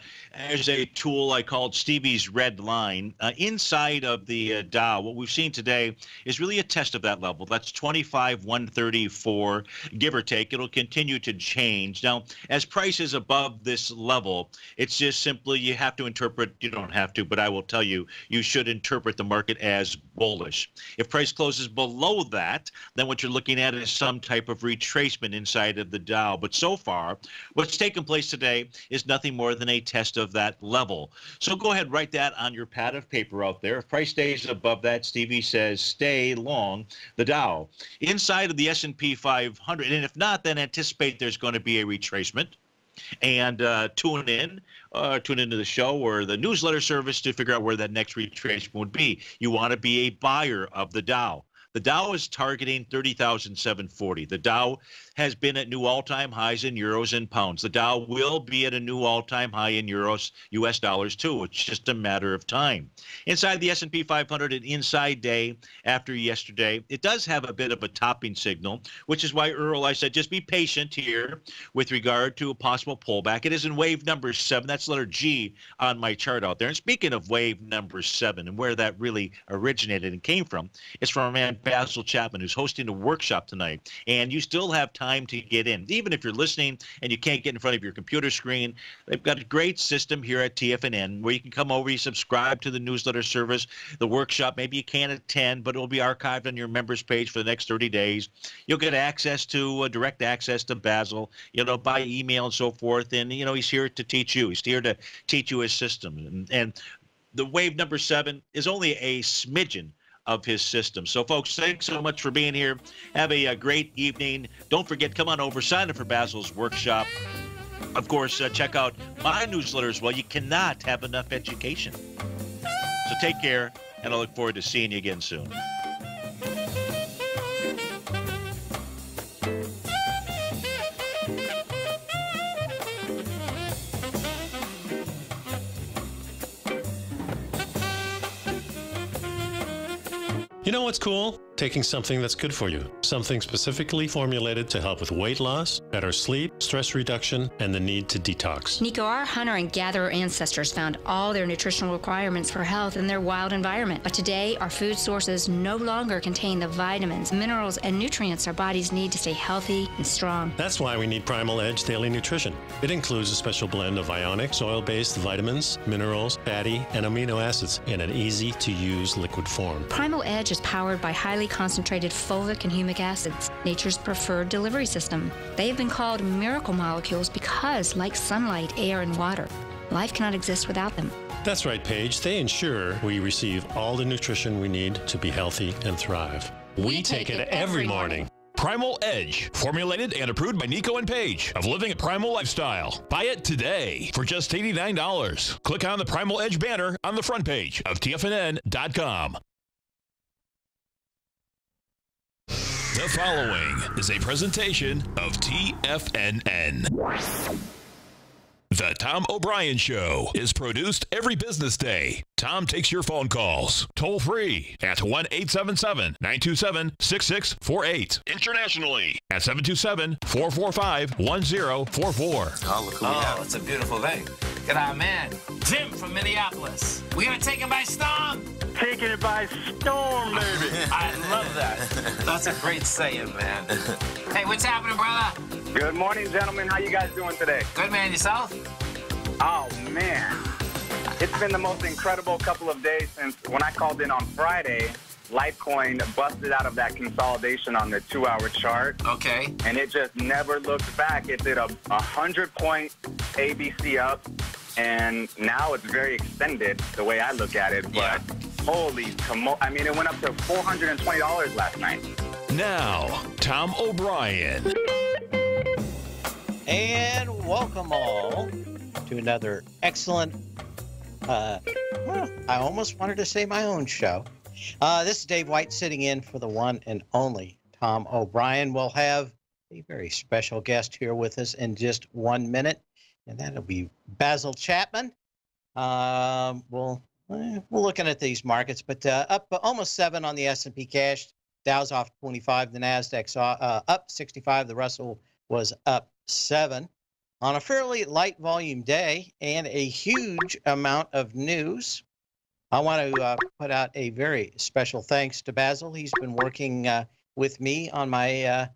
There's a tool I called Stevie's Red Line. Inside of the Dow, what we've seen today is really a test of that level. That's 25,134, give or take. It'll continue to change. Now, as price is above this level, it's just simply you have to interpret, you don't have to, but I will tell you, you should interpret the market as bullish. If price closes below that, then what you're looking at is some type of retracement inside of the Dow. But so far, what's taken place today is nothing more than a test of that level. So go ahead, write that on your pad of paper out there. If price stays above that, Stevie says stay long the Dow. Inside of the S&P 500, and if not, then anticipate there's going to be a retracement. and tune into the show or the newsletter service to figure out where that next retracement would be. You want to be a buyer of the Dow. The Dow is targeting 30,740. The Dow has been at new all-time highs in euros and pounds. The Dow will be at a new all-time high in euros, U.S. dollars too. It's just a matter of time. Inside the S&P 500, an inside day after yesterday, it does have a bit of a topping signal, which is why, Earl, I said just be patient here with regard to a possible pullback. It is in wave number 7. That's letter G on my chart out there. And speaking of wave number 7 and where that really originated and came from, it's from a man, Basil Chapman, who's hosting a workshop tonight. And you still have time to get in. Even if you're listening and you can't get in front of your computer screen, they've got a great system here at TFNN where you can come over, you subscribe to the newsletter service, the workshop. Maybe you can't attend, but it will be archived on your members page for the next 30 days. You'll get access to direct access to Basil, by email and so forth. And, he's here to teach you. He's here to teach you his system. And the wave number 7 is only a smidgen of his system. So, folks, thanks so much for being here. Have a great evening. Don't forget, come on over, sign up for Basil's workshop. Of course, check out my newsletter as well. You cannot have enough education. So take care, and I look forward to seeing you again soon. You know what's cool? Taking something that's good for you. Something specifically formulated to help with weight loss, better sleep, stress reduction, and the need to detox. Nico, our hunter and gatherer ancestors found all their nutritional requirements for health in their wild environment. But today, our food sources no longer contain the vitamins, minerals, and nutrients our bodies need to stay healthy and strong. That's why we need Primal Edge Daily Nutrition. It includes a special blend of ionic, soil-based vitamins, minerals, fatty, and amino acids in an easy-to-use liquid form. Primal Edge is powered by highly concentrated fulvic and humic acids, nature's preferred delivery system. They have been called miracle molecules because, like sunlight, air, and water, life cannot exist without them. That's right, Paige. They ensure we receive all the nutrition we need to be healthy and thrive. We take it every morning. Primal Edge, formulated and approved by Nico and Paige of Living a Primal Lifestyle. Buy it today for just $89. Click on the Primal Edge banner on the front page of TFNN.com. The following is a presentation of TFNN. The Tom O'Brien Show is produced every business day. Tom takes your phone calls toll free at 1-877-927-6648. Internationally at 727-445-1044. Oh, look who we have. It's a beautiful thing. Look at our man, Jim from Minneapolis. We gonna take him by storm? Taking it by storm, baby. I love that. That's a great saying, man. Hey, what's happening, brother? Good morning, gentlemen. How you guys doing today? Good, man. Yourself? Oh, man. It's been the most incredible couple of days since when I called in on Friday, Litecoin busted out of that consolidation on the 2-hour chart. Okay. And it just never looked back. It did a 100-point ABC up, and now it's very extended the way I look at it. But holy I mean, it went up to $420 last night. Now, Tom O'Brien. And welcome all to another excellent, I almost wanted to say my own show. This is Dave White sitting in for the one and only Tom O'Brien. We'll have a very special guest here with us in just 1 minute, and that'll be Basil Chapman. We're looking at these markets, but up almost 7 on the S&P cash. Dow's off 25. The Nasdaq's up 65. The Russell was up 7 on a fairly light volume day and a huge amount of news. I want to put out a very special thanks to Basil. He's been working with me on my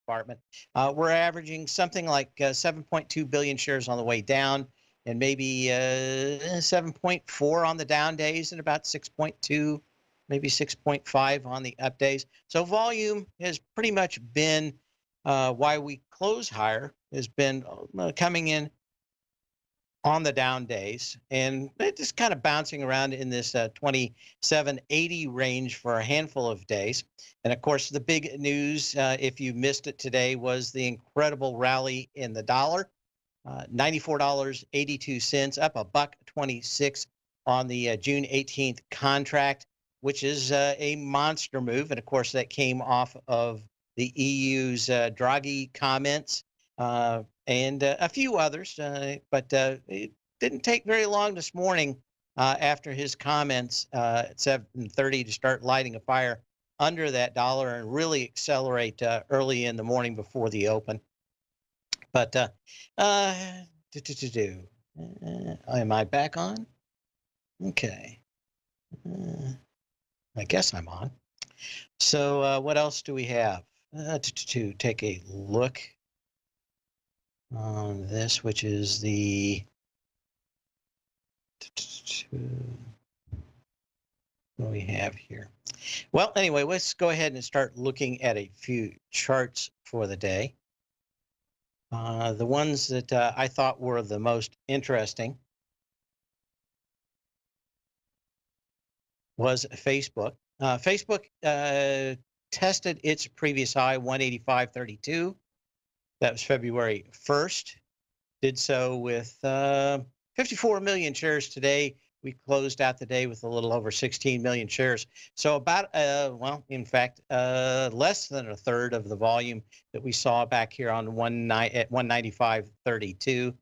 department. We're averaging something like 7.2 billion shares on the way down, and maybe 7.4 on the down days, and about 6.2, maybe 6.5 on the up days. So volume has pretty much been why we close higher, has been coming in on the down days, and it's just kind of bouncing around in this 2780 range for a handful of days. And of course, the big news, if you missed it today, was the incredible rally in the dollar, $94.82, up $1.26 on the June 18th contract, which is a monster move. And of course, that came off of the EU's Draghi comments. And a few others, but it didn't take very long this morning after his comments at 7:30 to start lighting a fire under that dollar and really accelerate early in the morning before the open. But am I back on? Okay. I guess I'm on. So what else do we have to take a look on this, which is the what do we have here? Well, anyway, let's go ahead and start looking at a few charts for the day. The ones that I thought were the most interesting was Facebook. Facebook tested its previous high, 185.32. That was February 1st. Did so with 54 million shares today. We closed out the day with a little over 16 million shares. So about, well, in fact, less than a third of the volume that we saw back here on at 195.32.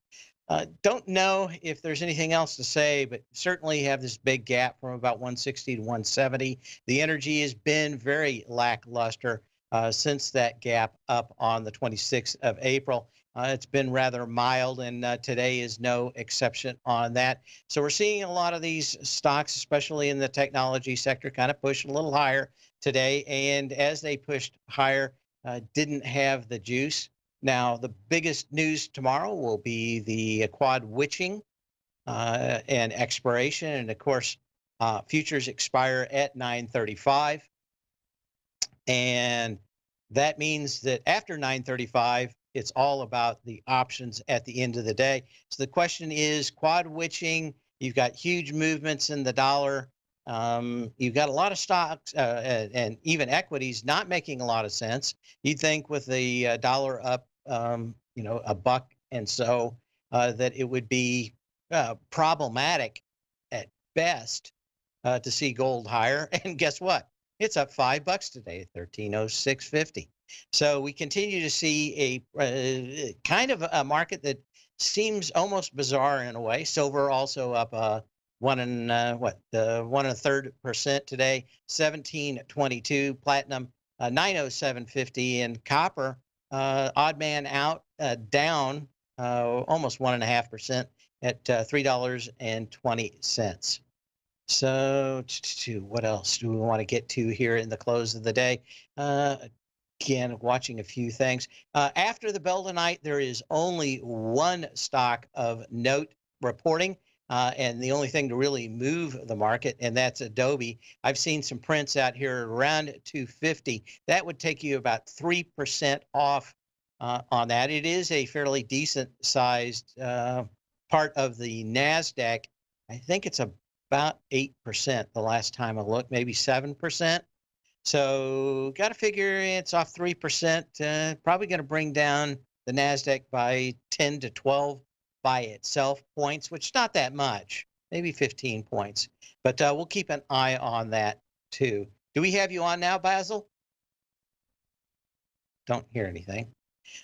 Don't know if there's anything else to say, but certainly have this big gap from about 160 to 170. The energy has been very lackluster since that gap up on the 26th of April. It's been rather mild, and today is no exception on that. So we're seeing a lot of these stocks, especially in the technology sector, kind of push a little higher today. And as they pushed higher, didn't have the juice. Now, the biggest news tomorrow will be the quad witching and expiration. And of course, futures expire at 9:35. And that means that after 9:35, it's all about the options at the end of the day. So the question is, quad witching, you've got huge movements in the dollar. You've got a lot of stocks and even equities not making a lot of sense. You'd think with the dollar up, you know, a buck and so that it would be problematic at best to see gold higher. And guess what? It's up $5 today, 1306.50. So we continue to see a kind of a market that seems almost bizarre in a way. Silver also up 1.33% today, 1722. Platinum 907.50, and copper odd man out down almost 1.5% at $3.20. So what else do we want to get to here in the close of the day? Again, watching a few things. After the bell tonight, there is only one stock of note reporting, and the only thing to really move the market, and that's Adobe. I've seen some prints out here around 250. That would take you about 3% off on that. It is a fairly decent sized part of the NASDAQ. I think it's about 8% the last time I looked, maybe 7%. So got to figure it's off 3%, probably going to bring down the NASDAQ by 10 to 12 by itself points, which is not that much, maybe 15 points. But we'll keep an eye on that too. Do we have you on now, Basil? Don't hear anything.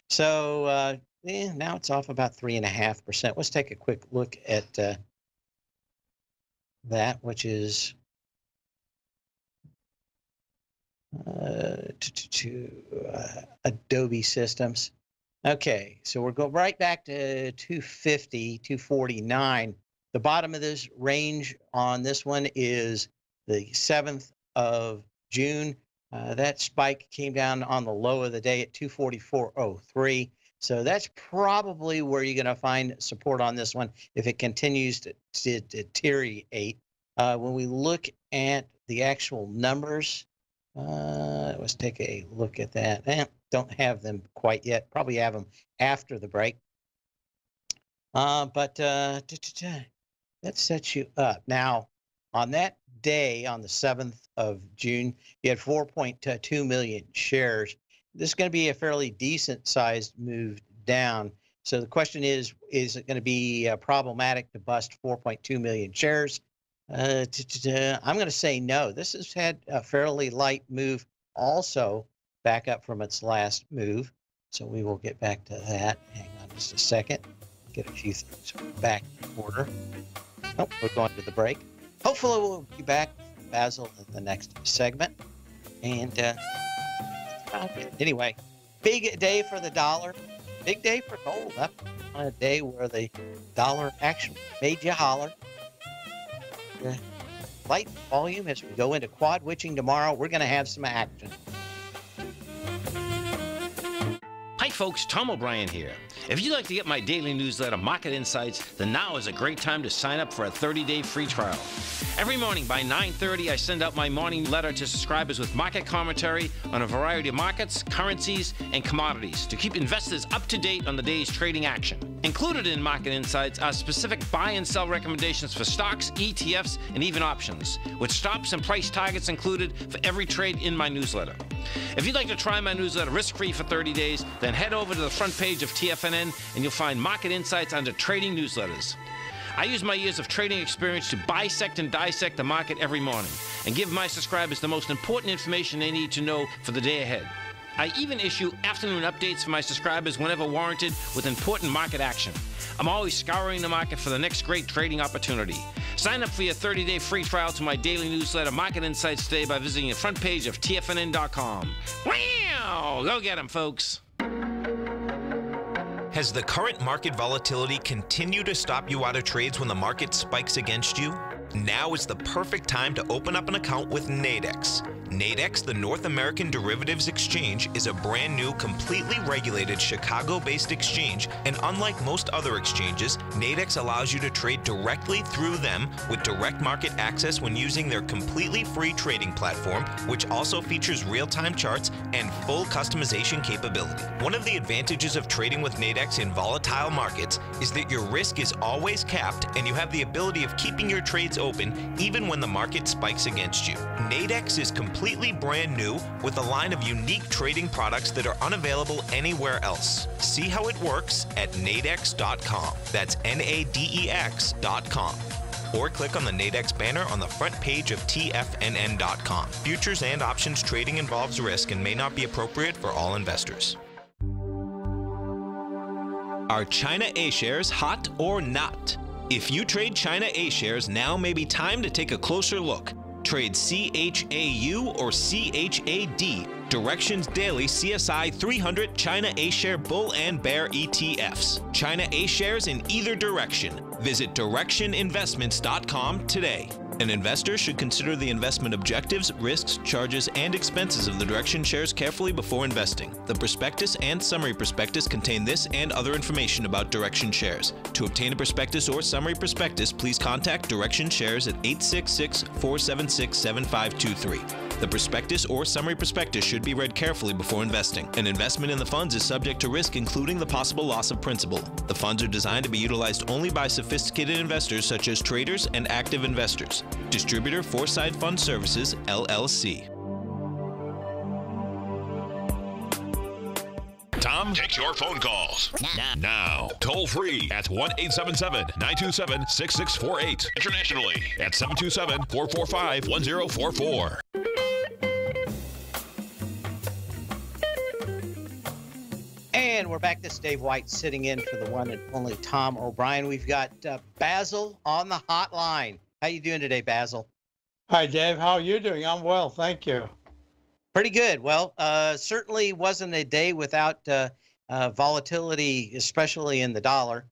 So now it's off about 3.5%. Let's take a quick look at that, which is Adobe Systems. Okay, so we'll go right back to 250, 249. The bottom of this range on this one is the 7th of June. That spike came down on the low of the day at 244.03. So that's probably where you're going to find support on this one if it continues to deteriorate. When we look at the actual numbers, let's take a look at that. Don't have them quite yet. Probably have them after the break. But that sets you up. Now, on that day, on the 7th of June, you had 4.2 million shares. This is going to be a fairly decent sized move down. So the question is it going to be problematic to bust 4.2 million shares? I'm going to say no. This has had a fairly light move also back up from its last move. So we will get back to that. Hang on just a second. Get a few things back in order. Oh, we're going to the break. Hopefully we'll be back with Basil in the next segment. And anyway, big day for the dollar. Big day for gold. Up on a day where the dollar actually made you holler. Light volume as we go into quad witching tomorrow. We're going to have some action. Hi folks, Tom O'Brien here. If you'd like to get my daily newsletter, Market Insights, then now is a great time to sign up for a 30-day free trial. Every morning by 9:30, I send out my morning letter to subscribers with market commentary on a variety of markets, currencies, and commodities to keep investors up to date on the day's trading action. Included in Market Insights are specific buy and sell recommendations for stocks, ETFs, and even options, with stops and price targets included for every trade in my newsletter. If you'd like to try my newsletter risk-free for 30 days, then head over to the front page of TFNN and you'll find Market Insights under Trading Newsletters. I use my years of trading experience to bisect and dissect the market every morning and give my subscribers the most important information they need to know for the day ahead. I even issue afternoon updates for my subscribers whenever warranted with important market action. I'm always scouring the market for the next great trading opportunity. Sign up for your 30-day free trial to my daily newsletter, Market Insights, today by visiting the front page of TFNN.com. Wow! Go get 'em, folks. Has the current market volatility continued to stop you out of trades when the market spikes against you? Now is the perfect time to open up an account with Nadex. Nadex, the North American Derivatives Exchange, is a brand new, completely regulated Chicago-based exchange, and unlike most other exchanges, Nadex allows you to trade directly through them with direct market access when using their completely free trading platform, which also features real-time charts and full customization capability. One of the advantages of trading with Nadex in volatile markets is that your risk is always capped and you have the ability of keeping your trades open even when the market spikes against you. Nadex is completely brand new with a line of unique trading products that are unavailable anywhere else. See how it works at nadex.com. That's NADEX.com. Or click on the Nadex banner on the front page of TFNN.com. Futures and options trading involves risk and may not be appropriate for all investors. Are China A-shares hot or not? If you trade China A-shares, now may be time to take a closer look. Trade CHAU or CHAD, Directions Daily CSI 300 China A-share Bull and Bear ETFs. China A-shares in either direction. Visit directioninvestments.com today. An investor should consider the investment objectives, risks, charges, and expenses of the Direction shares carefully before investing. The prospectus and summary prospectus contain this and other information about Direction shares. To obtain a prospectus or summary prospectus, please contact Direction shares at 866-476-7523. The prospectus or summary prospectus should be read carefully before investing. An investment in the funds is subject to risk, including the possible loss of principal. The funds are designed to be utilized only by sophisticated investors such as traders and active investors. Distributor Foreside Fund Services, LLC. Tom takes your phone calls now. Toll free at 1-877-927-6648. Internationally at 727-445-1044. And we're back. This is Dave White sitting in for the one and only Tom O'Brien. We've got Basil on the hotline. How you doing today, Basil? Hi, Dave. How are you doing? I'm well, thank you. Pretty good. Well, certainly wasn't a day without volatility, especially in the dollar.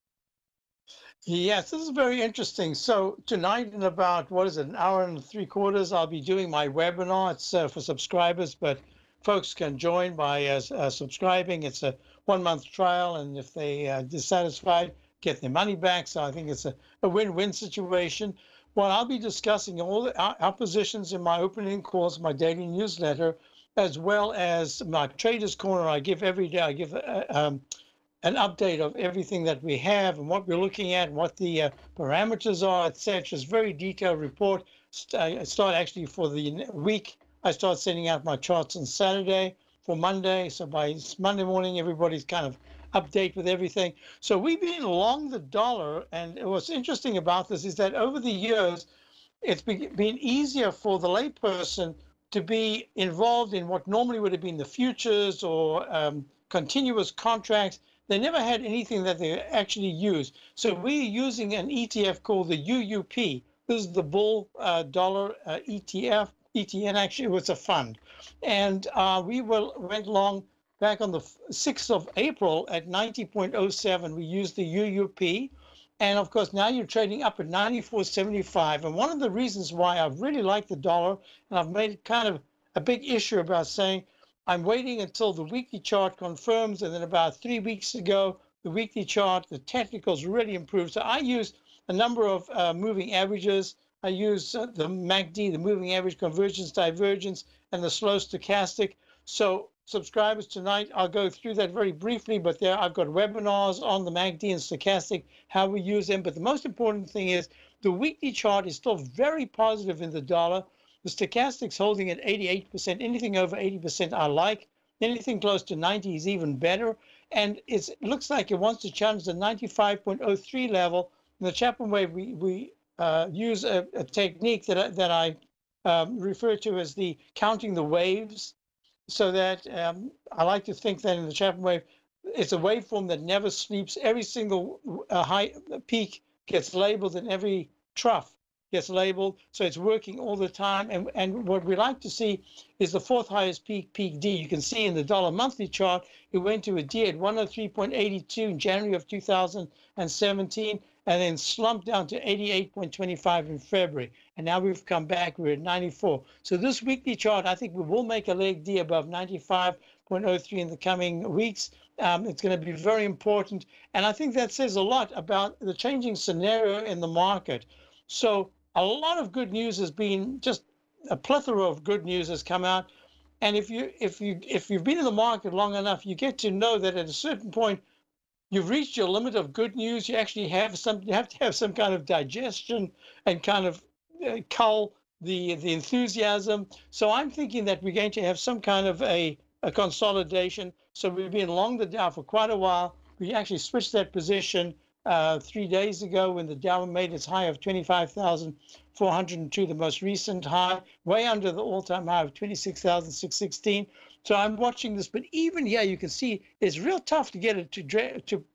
Yes, this is very interesting. So tonight in about, what is it, an hour and 3/4, I'll be doing my webinar. It's for subscribers, but folks can join by subscribing. It's a 1-month trial, and if they are dissatisfied, get their money back. So I think it's a win-win situation. Well, I'll be discussing all our positions in my opening course, my daily newsletter, as well as my Traders Corner. I give every day. I give an update of everything that we have and what we're looking at, and what the parameters are, etc. It's a very detailed report. I start actually for the week. I start sending out my charts on Saturday for Monday. So by Monday morning, everybody's kind of update with everything. So we've been along the dollar. And what's interesting about this is that over the years, it's been easier for the layperson to be involved in what normally would have been the futures or continuous contracts. They never had anything that they actually use. So we're using an ETF called the UUP. This is the bull dollar ETF. ETN actually was a fund. And we went long back on the 6th of April at 90.07. We used the UUP. And of course, now you're trading up at 94.75. And one of the reasons why I really like the dollar, and I've made kind of a big issue about saying, I'm waiting until the weekly chart confirms, and then about 3 weeks ago, the weekly chart, the technicals really improved. So I use a number of moving averages. I use the MACD, the moving average convergence, divergence, and the slow stochastic. So subscribers tonight, I'll go through that very briefly, but there I've got webinars on the MACD and stochastic, how we use them. But the most important thing is the weekly chart is still very positive in the dollar. The stochastic's holding at 88%. Anything over 80% I like. Anything close to 90 is even better. And it looks like it wants to challenge the 95.03 level. In the Chapman wave, we use a technique that I refer to as the counting the waves. So that I like to think that in the Chapman wave, it's a waveform that never sleeps. Every single high peak gets labeled, and every trough gets labeled, so it's working all the time. And what we like to see is the fourth highest peak D. You can see in the dollar monthly chart, it went to a D at 103.82 in January of 2017, and then slumped down to 88.25 in February. And now we've come back, we're at 94. So this weekly chart, I think we will make a leg D above 95.03 in the coming weeks. It's going to be very important. And I think that says a lot about the changing scenario in the market. So a lot of good news has been, just a plethora of good news has come out. And if you've been in the market long enough, you get to know that at a certain point, you've reached your limit of good news. You actually have to have some kind of digestion and kind of cull the enthusiasm. So I'm thinking that we're going to have some kind of a consolidation. So we've been long the Dow for quite a while. We actually switched that position 3 days ago when the Dow made its high of 25,402, the most recent high, way under the all-time high of 26,616. So I'm watching this, but even here you can see it's real tough to get it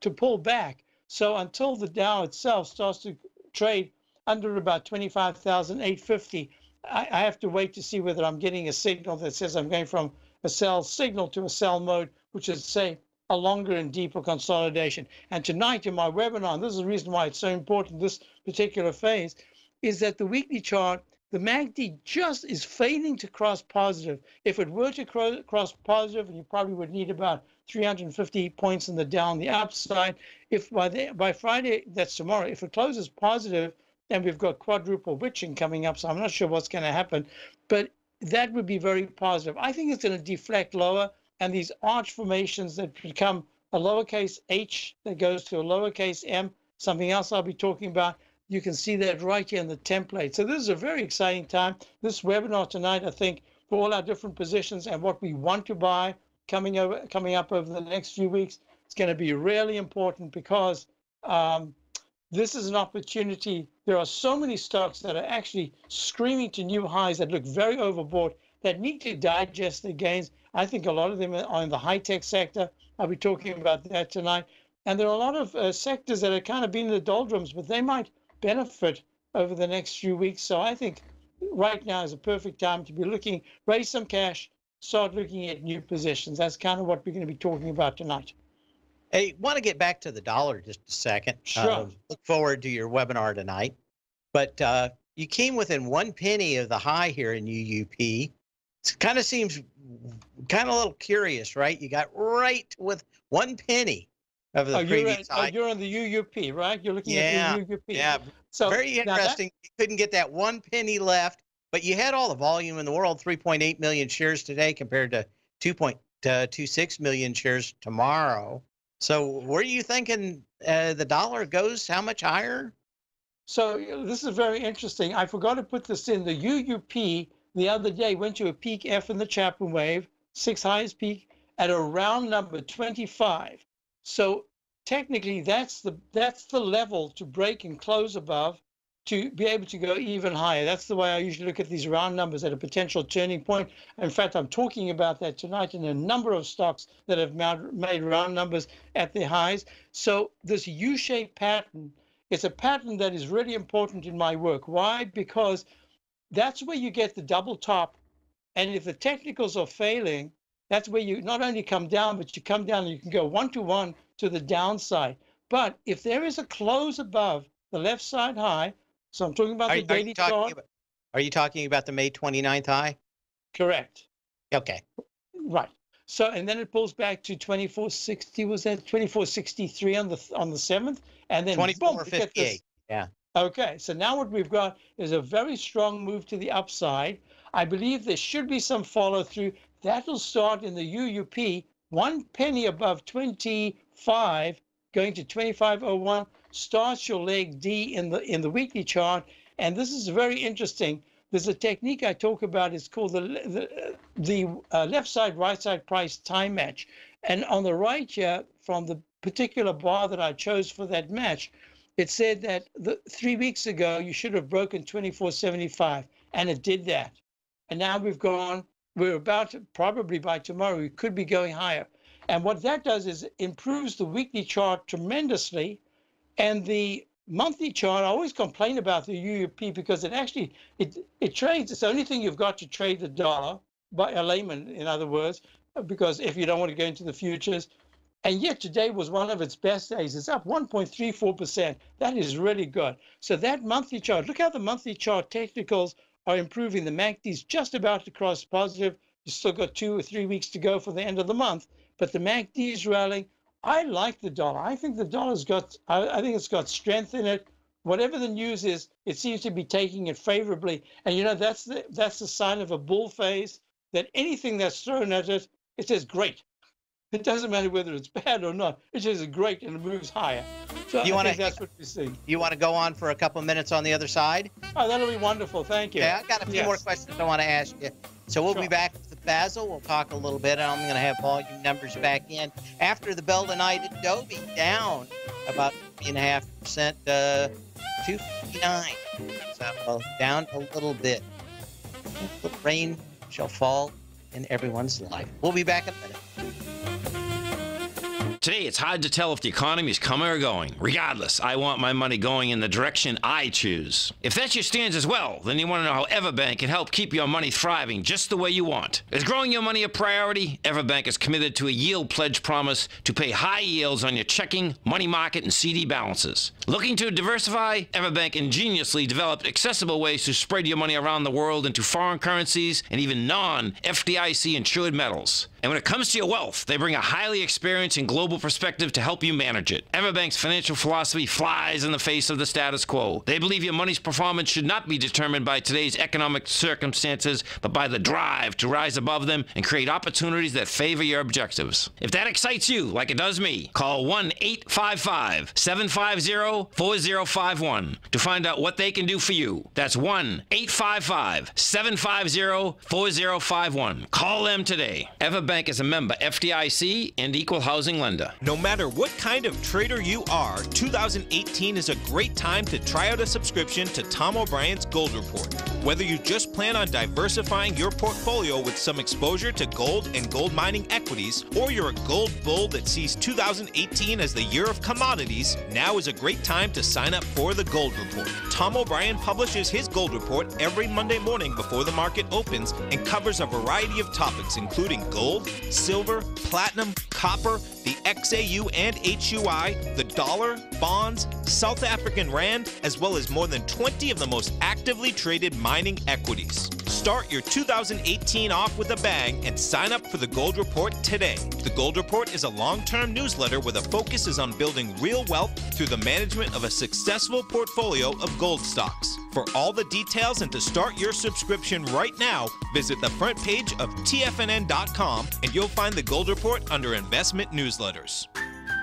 to pull back. So until the Dow itself starts to trade under about 25,850, I have to wait to see whether I'm getting a signal that says I'm going from a sell signal to a sell mode, which is, say, a longer and deeper consolidation. And tonight in my webinar, and this is the reason why it's so important, this particular phase, is that the weekly chart, the MACD just is failing to cross positive. If it were to cross positive, you probably would need about 350 points in the Dow on the upside. If by Friday, that's tomorrow, if it closes positive, and we've got quadruple witching coming up, so I'm not sure what's going to happen, but that would be very positive. I think it's going to deflect lower, and these arch formations that become a lowercase h that goes to a lowercase m, something else I'll be talking about, you can see that right here in the template. So this is a very exciting time. This webinar tonight, I think, for all our different positions and what we want to buy coming up over the next few weeks, it's going to be really important, because this is an opportunity. There are so many stocks that are actually screaming to new highs that look very overbought, that need to digest the gains. I think a lot of them are in the high-tech sector. I'll be talking about that tonight. And there are a lot of sectors that are kind of been in the doldrums, but they might benefit over the next few weeks. So I think right now is a perfect time to be looking, raise some cash, start looking at new positions. That's kind of what we're going to be talking about tonight. Hey, want to get back to the dollar just a second. Sure. Look forward to your webinar tonight. But you came within 1 penny of the high here in UUP. It kind of seems kind of a little curious, right? You got right with 1 penny of the previous high. You're on the UUP, right? You're looking at the UUP. Yeah, so very interesting. You couldn't get that 1 penny left, but you had all the volume in the world, 3.8 million shares today compared to 2.26 million shares tomorrow. So where are you thinking the dollar goes? How much higher? So this is very interesting. I forgot to put this in. The UUP the other day went to a peak F in the Chapman wave, 6 highest peak at a round number 25. So technically that's the level to break and close above to be able to go even higher. That's the way I usually look at these round numbers at a potential turning point. In fact, I'm talking about that tonight in a number of stocks that have made round numbers at their highs. So this U-shaped pattern, it's a pattern that is really important in my work. Why? Because that's where you get the double top. And if the technicals are failing, that's where you not only come down, but you come down and you can go 1-to-1 to the downside. But if there is a close above the left side high, so I'm talking about the daily chart. Are you talking about the May 29th high? Correct. Okay. Right. So, and then it pulls back to 2460. Was that 2463 on the 7th? And then 2458. Yeah. Okay. So now what we've got is a very strong move to the upside. I believe there should be some follow through. That'll start in the UUP, 1 penny above 25, going to 25.01. Starts your leg D in the weekly chart, and this is very interesting. There's a technique I talk about. It's called the left side, right side price time match. And on the right here, from the particular bar that I chose for that match, it said that 3 weeks ago you should have broken 24.75, and it did that. And now we're about to, probably by tomorrow, we could be going higher. And what that does is it improves the weekly chart tremendously. And the monthly chart, I always complain about the UUP because it actually, it trades. It's the only thing you've got to trade the dollar, by a layman, in other words, because if you don't want to go into the futures. And yet today was one of its best days. It's up 1.34%. That is really good. So that monthly chart, look how the monthly chart technicals are improving. The MACD's just about to cross positive. You still got 2 or 3 weeks to go for the end of the month, but the MACD is rallying. I like the dollar. I think the dollar's got, I think it's got strength in it. Whatever the news is, it seems to be taking it favorably. And, you know, that's the sign of a bull phase, that anything that's thrown at it, it says great. It doesn't matter whether it's bad or not. It says great and it moves higher. So I think that's what we see. You want to go on for a couple minutes on the other side? Oh, that'll be wonderful. Thank you. Yeah, I've got a few more questions I want to ask you. So we'll be back with Basil. We'll talk a little bit. I'm going to have volume numbers back in. After the bell tonight, Adobe down about 3.5%, 259. So down a little bit. The rain shall fall in everyone's life. We'll be back in a minute. Today, it's hard to tell if the economy is coming or going. Regardless, I want my money going in the direction I choose. If that's your stance as well, then you want to know how Everbank can help keep your money thriving just the way you want. Is growing your money a priority? Everbank is committed to a yield pledge promise to pay high yields on your checking, money market, and CD balances. Looking to diversify? Everbank ingeniously developed accessible ways to spread your money around the world into foreign currencies and even non-FDIC insured metals. And when it comes to your wealth, they bring a highly experienced and global perspective to help you manage it. Everbank's financial philosophy flies in the face of the status quo. They believe your money's performance should not be determined by today's economic circumstances, but by the drive to rise above them and create opportunities that favor your objectives. If that excites you, like it does me, call 1-855-750-4051 to find out what they can do for you. That's 1-855-750-4051. Call them today. Everbank is a member FDIC and equal housing lender. No matter what kind of trader you are, 2018 is a great time to try out a subscription to Tom O'Brien's Gold Report. Whether you just plan on diversifying your portfolio with some exposure to gold and gold mining equities, or you're a gold bull that sees 2018 as the year of commodities, now is a great time to sign up for the Gold Report. Tom O'Brien publishes his Gold Report every Monday morning before the market opens and covers a variety of topics including gold, silver, platinum, copper, the XAU and HUI, the dollar, bonds, South African rand, as well as more than 20 of the most actively traded mining equities. Start your 2018 off with a bang and sign up for the Gold Report today. The Gold Report is a long-term newsletter where the focus is on building real wealth through the management of a successful portfolio of gold stocks. For all the details and to start your subscription right now, visit the front page of TFNN.com and you'll find the Gold Report under Investment Newsletters.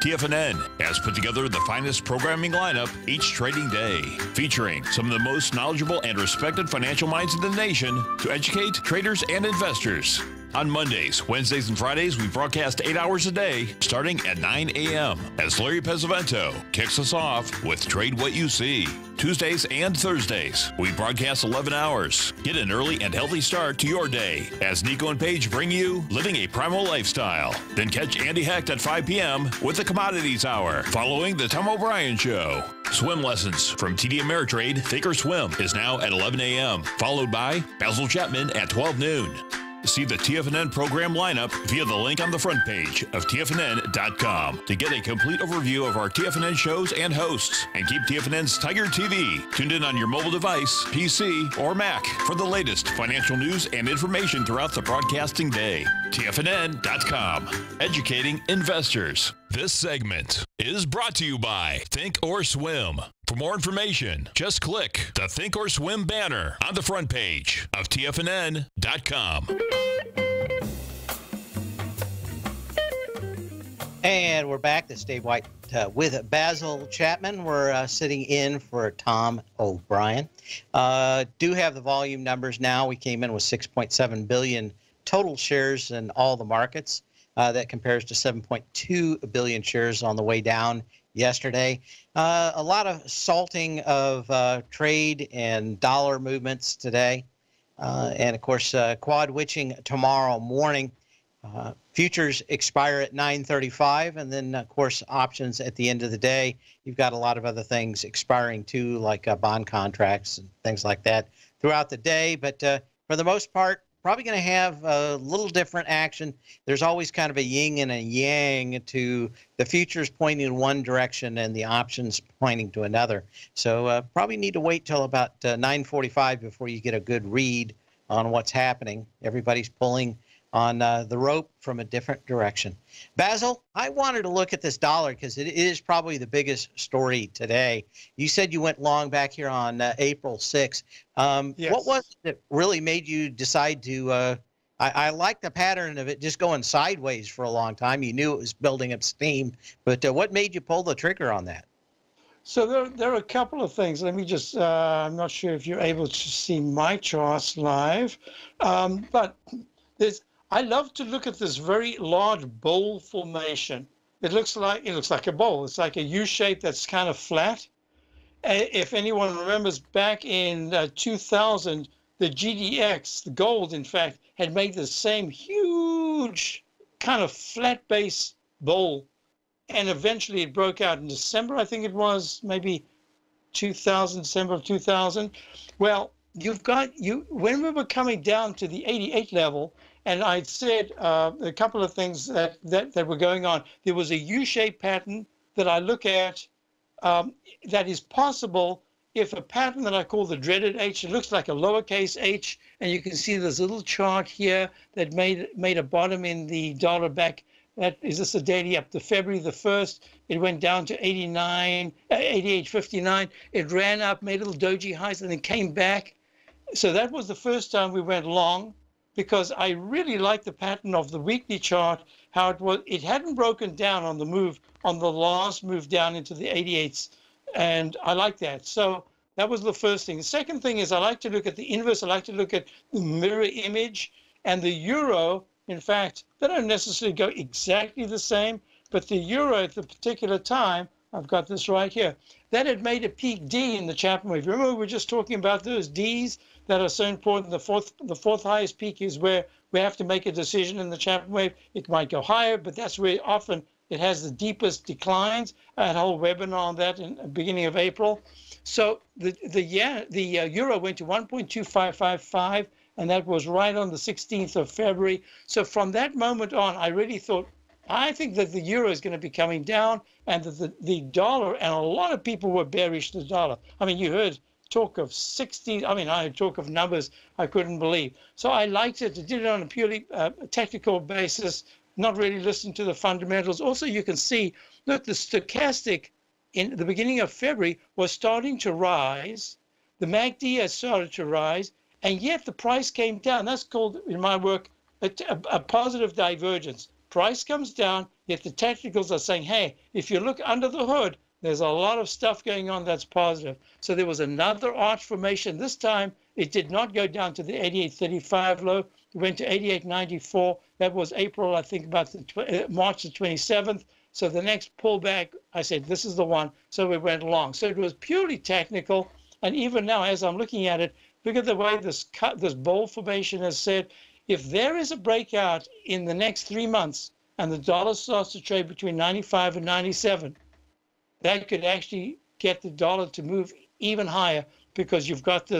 TFNN has put together the finest programming lineup each trading day, featuring some of the most knowledgeable and respected financial minds in the nation to educate traders and investors. On Mondays, Wednesdays, and Fridays, we broadcast 8 hours a day, starting at 9 a.m. as Larry Pesavento kicks us off with Trade What You See. Tuesdays and Thursdays, we broadcast 11 hours. Get an early and healthy start to your day as Nico and Paige bring you Living a Primal Lifestyle. Then catch Andy Hecht at 5 p.m. with the Commodities Hour, following the Tom O'Brien Show. Swim lessons from TD Ameritrade Thinkorswim is now at 11 a.m., followed by Basil Chapman at 12 noon. See the TFNN program lineup via the link on the front page of TFNN.com to get a complete overview of our TFNN shows and hosts. And keep TFNN's Tiger TV tuned in on your mobile device, PC, or Mac for the latest financial news and information throughout the broadcasting day. TFNN.com, educating investors. This segment is brought to you by Think or Swim. For more information, just click the Think or Swim banner on the front page of TFNN.com. And we're back. This is Dave White with Basil Chapman. We're sitting in for Tom O'Brien. Do have the volume numbers now. We came in with 6.7 billion total shares in all the markets. That compares to 7.2 billion shares on the way down yesterday. A lot of salting of trade and dollar movements today. And, of course, quad witching tomorrow morning. Futures expire at 9:35, and then, of course, options at the end of the day. You've got a lot of other things expiring, too, like bond contracts and things like that throughout the day. But for the most part, probably going to have a little different action. There's always kind of a yin and a yang to the futures pointing in one direction and the options pointing to another. So probably need to wait till about 9:45 before you get a good read on what's happening. Everybody's pulling on the rope from a different direction. Basil, I wanted to look at this dollar because it is probably the biggest story today. You said you went long back here on April 6th. Yes. What was it that really made you decide to I like the pattern of it just going sideways for a long time. You knew it was building up steam, but what made you pull the trigger on that? So there are a couple of things. Let me just, I'm not sure if you're able to see my charts live, but I love to look at this very large bowl formation. It looks like a bowl. It's like a U shape that's kind of flat. If anyone remembers back in 2000, the GDX, the gold, in fact, had made the same huge kind of flat base bowl. And eventually it broke out in December, I think it was, maybe 2000, December of 2000. Well, when we were coming down to the 88 level, and I'd said a couple of things that were going on. There was a U-shaped pattern that I look at that is possible if a pattern that I call the dreaded H, it looks like a lowercase h, and you can see this little chart here that made a bottom in the dollar back. That is this a daily up to February the 1st. It went down to 88.59. It ran up, made little doji highs, and then came back. So that was the first time we went long, because I really like the pattern of the weekly chart, how it hadn't broken down on the move, on the last move down into the 88s. And I like that. So that was the first thing. The second thing is I like to look at the inverse. I like to look at the mirror image and the euro. In fact, they don't necessarily go exactly the same, but the euro at the particular time, I've got this right here, that had made a peak D in the Chapman wave. Remember, we were just talking about those Ds that are so important. The fourth highest peak is where we have to make a decision in the Chapman wave. It might go higher, but that's where often it has the deepest declines. I had a whole webinar on that in the beginning of April. So the euro went to 1.2555, and that was right on the 16th of February. So from that moment on, I really thought, I think that the euro is going to be coming down, and that the dollar, and a lot of people were bearish the dollar. I mean, you heard talk of 60. I mean, I heard talk of numbers I couldn't believe. So I liked it. I did it on a purely technical basis, not really listening to the fundamentals. Also, you can see that the stochastic in the beginning of February was starting to rise. The MACD has started to rise, and yet the price came down. That's called, in my work, a positive divergence. Price comes down, yet the technicals are saying, hey, if you look under the hood, there's a lot of stuff going on that's positive. So there was another arch formation. This time, it did not go down to the 88.35 low. It went to 88.94. That was April, I think, about March the 27th. So the next pullback, I said, this is the one. So we went long. So it was purely technical. And even now, as I'm looking at it, look at the way this bull formation has said, if there is a breakout in the next 3 months and the dollar starts to trade between 95 and 97, that could actually get the dollar to move even higher, because you've got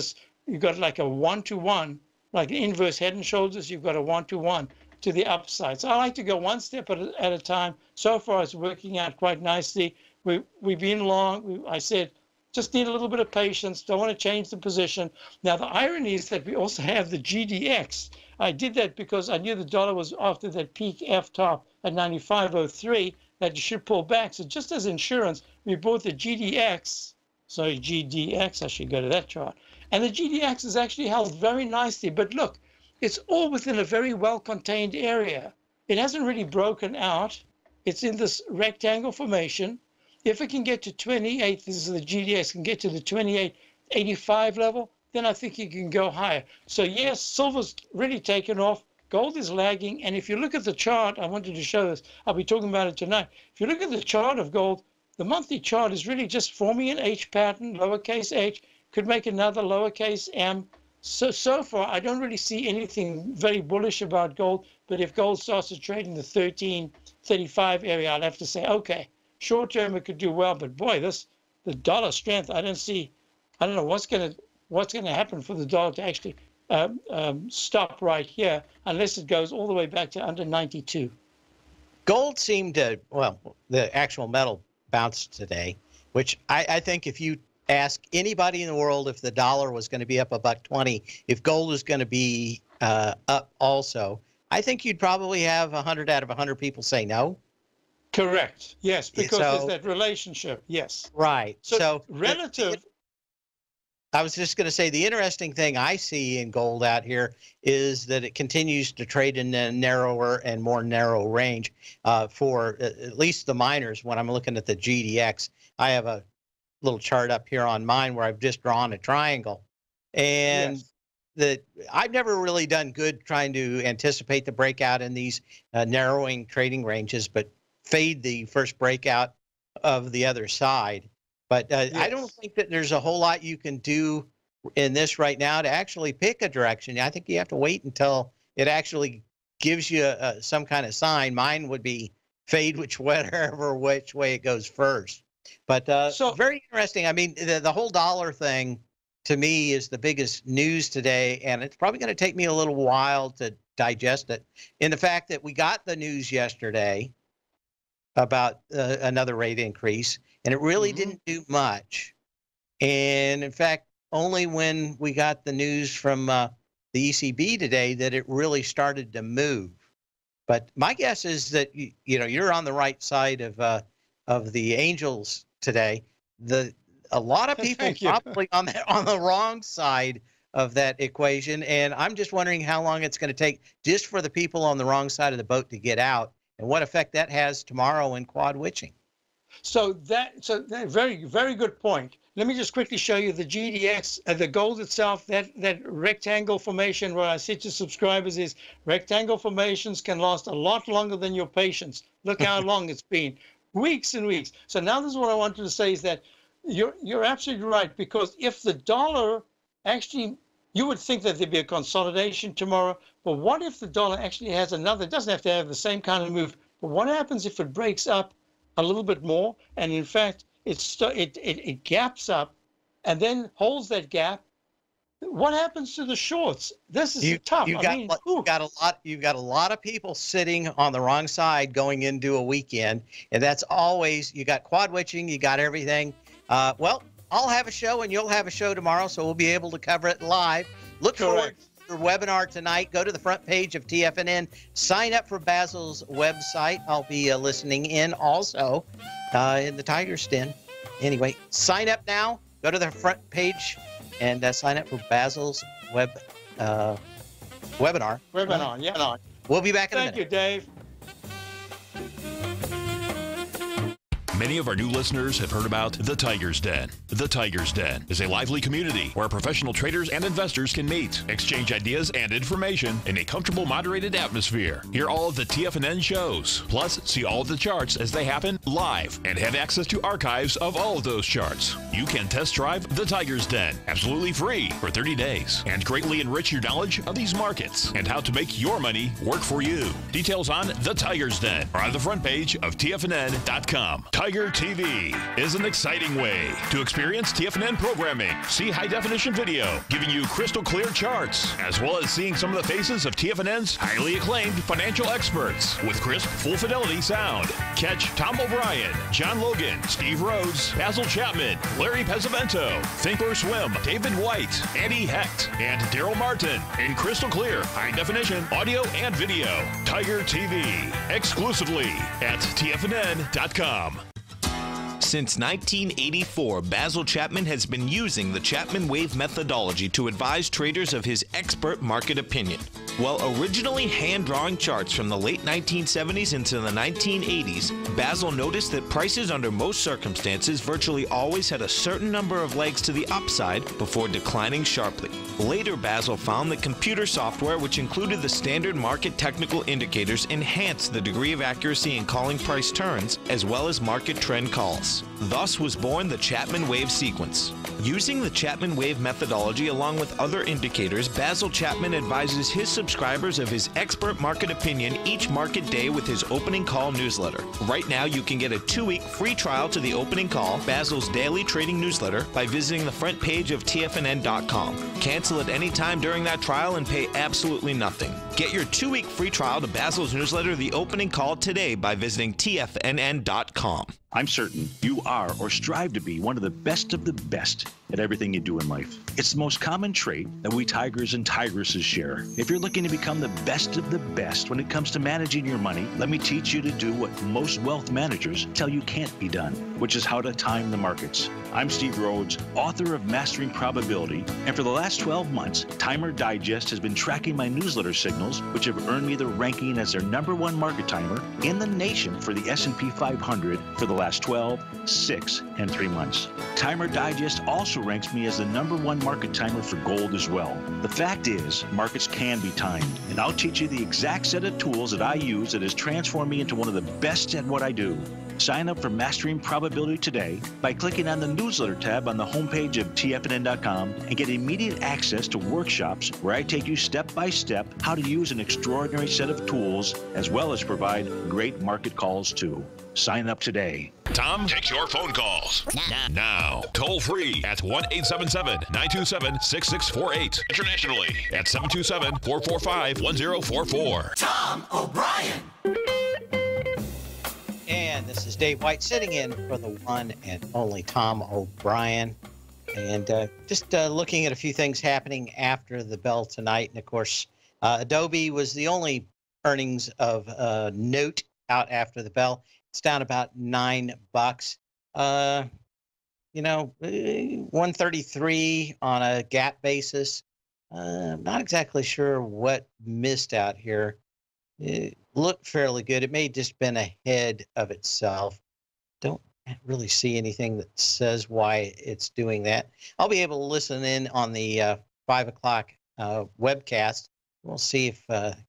like a one-to-one, like inverse head and shoulders, you've got a one-to-one to the upside. So I like to go one step at a time. So far, it's working out quite nicely. We've been long. I said, just need a little bit of patience. Don't want to change the position. Now, the irony is that we also have the GDX. I did that because I knew the dollar was after that peak F top at 95.03 that you should pull back. So just as insurance, we bought the GDX. Sorry, GDX. I should go to that chart. And the GDX is actually held very nicely. But look, it's all within a very well-contained area. It hasn't really broken out. It's in this rectangle formation. If it can get to 28, this is the GDX, can get to the 28.85 level, then I think you can go higher. So yes, silver's really taken off. Gold is lagging. And if you look at the chart, I wanted to show this. I'll be talking about it tonight. If you look at the chart of gold, the monthly chart is really just forming an H pattern, lowercase h, could make another lowercase m. So far, I don't really see anything very bullish about gold. But if gold starts to trade in the 13.35 area, I'll have to say, okay, short term it could do well. But boy, the dollar strength, I don't know what's going to happen for the dollar to actually stop right here, unless it goes all the way back to under 92. Gold seemed to, well, the actual metal bounced today, which I think if you ask anybody in the world if the dollar was going to be up $1.20, if gold was going to be up also, I think you'd probably have 100 out of 100 people say no. Correct. Yes, because there's that relationship. Yes. Right. So relative. I was just going to say the interesting thing I see in gold out here is that it continues to trade in a narrower and more narrow range for at least the miners. When I'm looking at the GDX, I have a little chart up here on mine where I've just drawn a triangle. And I've never really done good trying to anticipate the breakout in these narrowing trading ranges, but fade the first breakout of the other side. But I don't think that there's a whole lot you can do in this right now to actually pick a direction. I think you have to wait until it actually gives you some kind of sign. Mine would be fade which way it goes first. But so very interesting. I mean, the whole dollar thing to me is the biggest news today, and it's probably going to take me a little while to digest it. In the fact that we got the news yesterday about another rate increase, and it really didn't do much. And in fact, only when we got the news from the ECB today that it really started to move. But my guess is that you're on the right side of the angels today. A lot of people probably on the wrong side of that equation, and I'm just wondering how long it's going to take just for the people on the wrong side of the boat to get out, and what effect that has tomorrow in quad witching. So that very, very good point. Let me just quickly show you the GDX, the gold itself, that rectangle formation where I said to subscribers is rectangle formations can last a lot longer than your patience. Look how long it's been, weeks and weeks. So now this is what I wanted to say is that you're absolutely right, because if the dollar actually, you would think that there'd be a consolidation tomorrow, but what if the dollar actually has another, it doesn't have to have the same kind of move, but what happens if it breaks up a little bit more, and in fact, it gaps up and then holds that gap, What happens to the shorts? This is tough. You've got a lot of people sitting on the wrong side going into a weekend, and that's always, you got quad witching, you got everything. Well, I'll have a show and you'll have a show tomorrow, so we'll be able to cover it live. Look forward to your webinar tonight. Go to the front page of TFNN. Sign up for Basil's website. I'll be listening in also in the Tiger's Den. Anyway, sign up now. Go to the front page and sign up for Basil's webinar. Webinar, yeah. We'll be back in a minute. Thank you, Dave. Many of our new listeners have heard about the Tiger's Den. The Tiger's Den is a lively community where professional traders and investors can meet, exchange ideas and information in a comfortable, moderated atmosphere. Hear all of the TFNN shows, plus see all of the charts as they happen live and have access to archives of all of those charts. You can test drive the Tiger's Den absolutely free for 30 days and greatly enrich your knowledge of these markets and how to make your money work for you. Details on the Tiger's Den are on the front page of TFNN.com. Tiger TV is an exciting way to experience TFNN programming. See high-definition video giving you crystal clear charts, as well as seeing some of the faces of TFNN's highly acclaimed financial experts with crisp, full-fidelity sound. Catch Tom O'Brien, John Logan, Steve Rhodes, Basil Chapman, Larry Pesavento, Think or Swim, David White, Andy Hecht, and Daryl Martin in crystal clear, high-definition audio and video. Tiger TV, exclusively at TFNN.com. Since 1984, Basil Chapman has been using the Chapman Wave methodology to advise traders of his expert market opinion. While originally hand-drawing charts from the late 1970s into the 1980s, Basil noticed that prices under most circumstances virtually always had a certain number of legs to the upside before declining sharply. Later, Basil found that computer software, which included the standard market technical indicators, enhanced the degree of accuracy in calling price turns, as well as market trend calls. Thus was born the Chapman Wave sequence. Using the Chapman Wave methodology along with other indicators, Basil Chapman advises his subscribers of his expert market opinion each market day with his opening call newsletter. Right now, you can get a 2-week free trial to the opening call, Basil's daily trading newsletter, by visiting the front page of TFNN.com. Cancel at any time during that trial and pay absolutely nothing. Get your 2-week free trial to Basil's newsletter, The Opening Call, today by visiting TFNN.com. I'm certain you are or strive to be one of the best at everything you do in life. It's the most common trait that we tigers and tigresses share. If you're looking to become the best of the best when it comes to managing your money, let me teach you to do what most wealth managers tell you can't be done, which is how to time the markets. I'm Steve Rhodes, author of Mastering Probability, and for the last 12 months, Timer Digest has been tracking my newsletter signals, which have earned me the ranking as their #1 market timer in the nation for the S&P 500 for the last 12, 6, and 3 months. Timer Digest also ranks me as the #1 market timer for gold as well. The fact is, markets can be timed, and I'll teach you the exact set of tools that I use that has transformed me into one of the best at what I do. Sign up for Mastering Probability today by clicking on the newsletter tab on the homepage of TFNN.com and get immediate access to workshops where I take you step by step how to use an extraordinary set of tools as well as provide great market calls too. Sign up today. Tom takes your phone calls now. Toll free at 1-877-927-6648. Internationally at 727-445-1044. Tom O'Brien. And this is Dave White sitting in for the one and only Tom O'Brien. And just looking at a few things happening after the bell tonight. And of course, Adobe was the only earnings of note out after the bell. It's down about $9. 133 on a gap basis. Not exactly sure what missed out here. It looked fairly good. It may have just been ahead of itself. Don't really see anything that says why it's doing that. I'll be able to listen in on the 5 o'clock webcast. We'll see if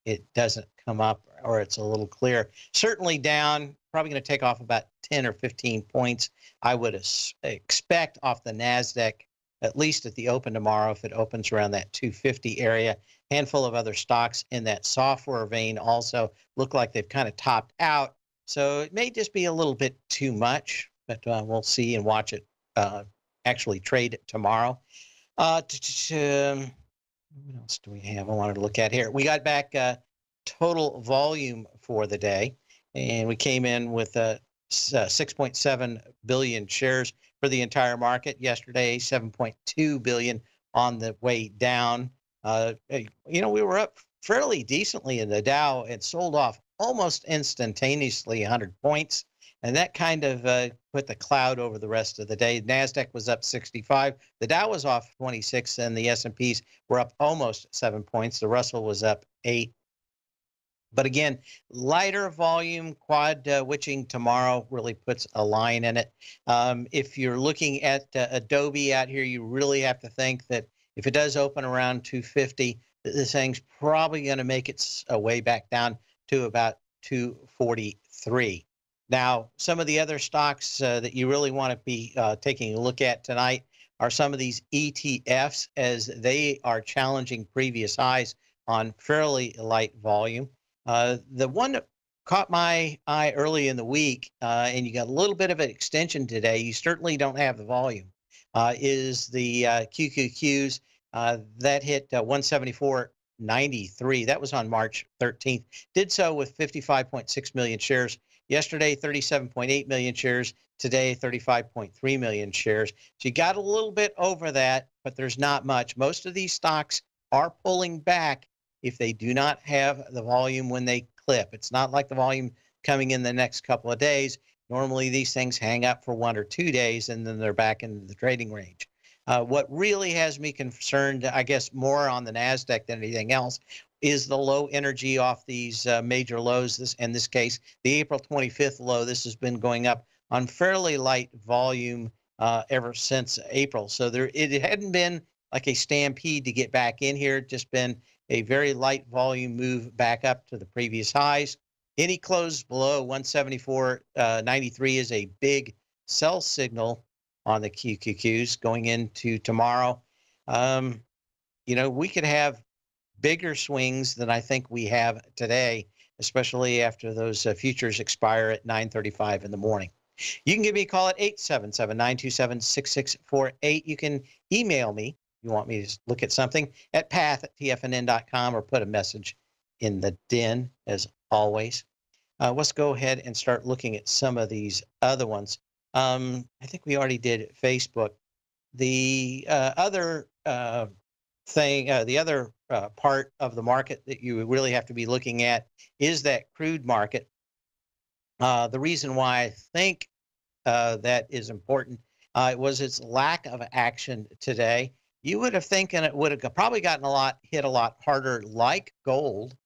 it doesn't come up or it's a little clear. Certainly down, probably going to take off about 10 or 15 points. I would expect off the NASDAQ, at least at the open tomorrow, if it opens around that 250 area. Handful of other stocks in that software vein also look like they've kind of topped out. So it may just be a little bit too much, but we'll see and watch it actually trade tomorrow. What else do we have I wanted to look at here? We got back total volume for the day, and we came in with 6.7 billion shares for the entire market. Yesterday, 7.2 billion on the way down. We were up fairly decently in the Dow and sold off almost instantaneously 100 points. And that kind of put the cloud over the rest of the day. NASDAQ was up 65. The Dow was off 26, and the S&Ps were up almost 7 points. The Russell was up 8. But again, lighter volume, quad witching tomorrow really puts a line in it. If you're looking at Adobe out here, you really have to think that if it does open around 250, this thing's probably going to make its way back down to about 243. Now, some of the other stocks that you really want to be taking a look at tonight are some of these ETFs, as they are challenging previous highs on fairly light volume. The one that caught my eye early in the week, and you got a little bit of an extension today, you certainly don't have the volume, is the QQQs. That hit 174.93. That was on March 13th. Did so with 55.6 million shares. Yesterday, 37.8 million shares. Today, 35.3 million shares. So you got a little bit over that, but there's not much. Most of these stocks are pulling back if they do not have the volume when they clip. It's not like the volume coming in the next couple of days. Normally, these things hang up for 1 or 2 days, and then they're back into the trading range. What really has me concerned, I guess, more on the NASDAQ than anything else, is the low energy off these major lows. In this case, the April 25th low. This has been going up on fairly light volume ever since April. So it hadn't been like a stampede to get back in here. Just been a very light volume move back up to the previous highs. Any close below 174.93 is a big sell signal on the QQQs going into tomorrow. We could have bigger swings than I think we have today, especially after those futures expire at 9:35 in the morning. You can give me a call at 877-927-6648. You can email me if you want me to look at something at path@tfnn.com, or put a message in the den as always. Let's go ahead and start looking at some of these other ones. I think we already did Facebook. The other part of the market that you really have to be looking at is that crude market. The reason why I think that is important was its lack of action today. You would have thinking it would have probably gotten hit a lot harder, like gold,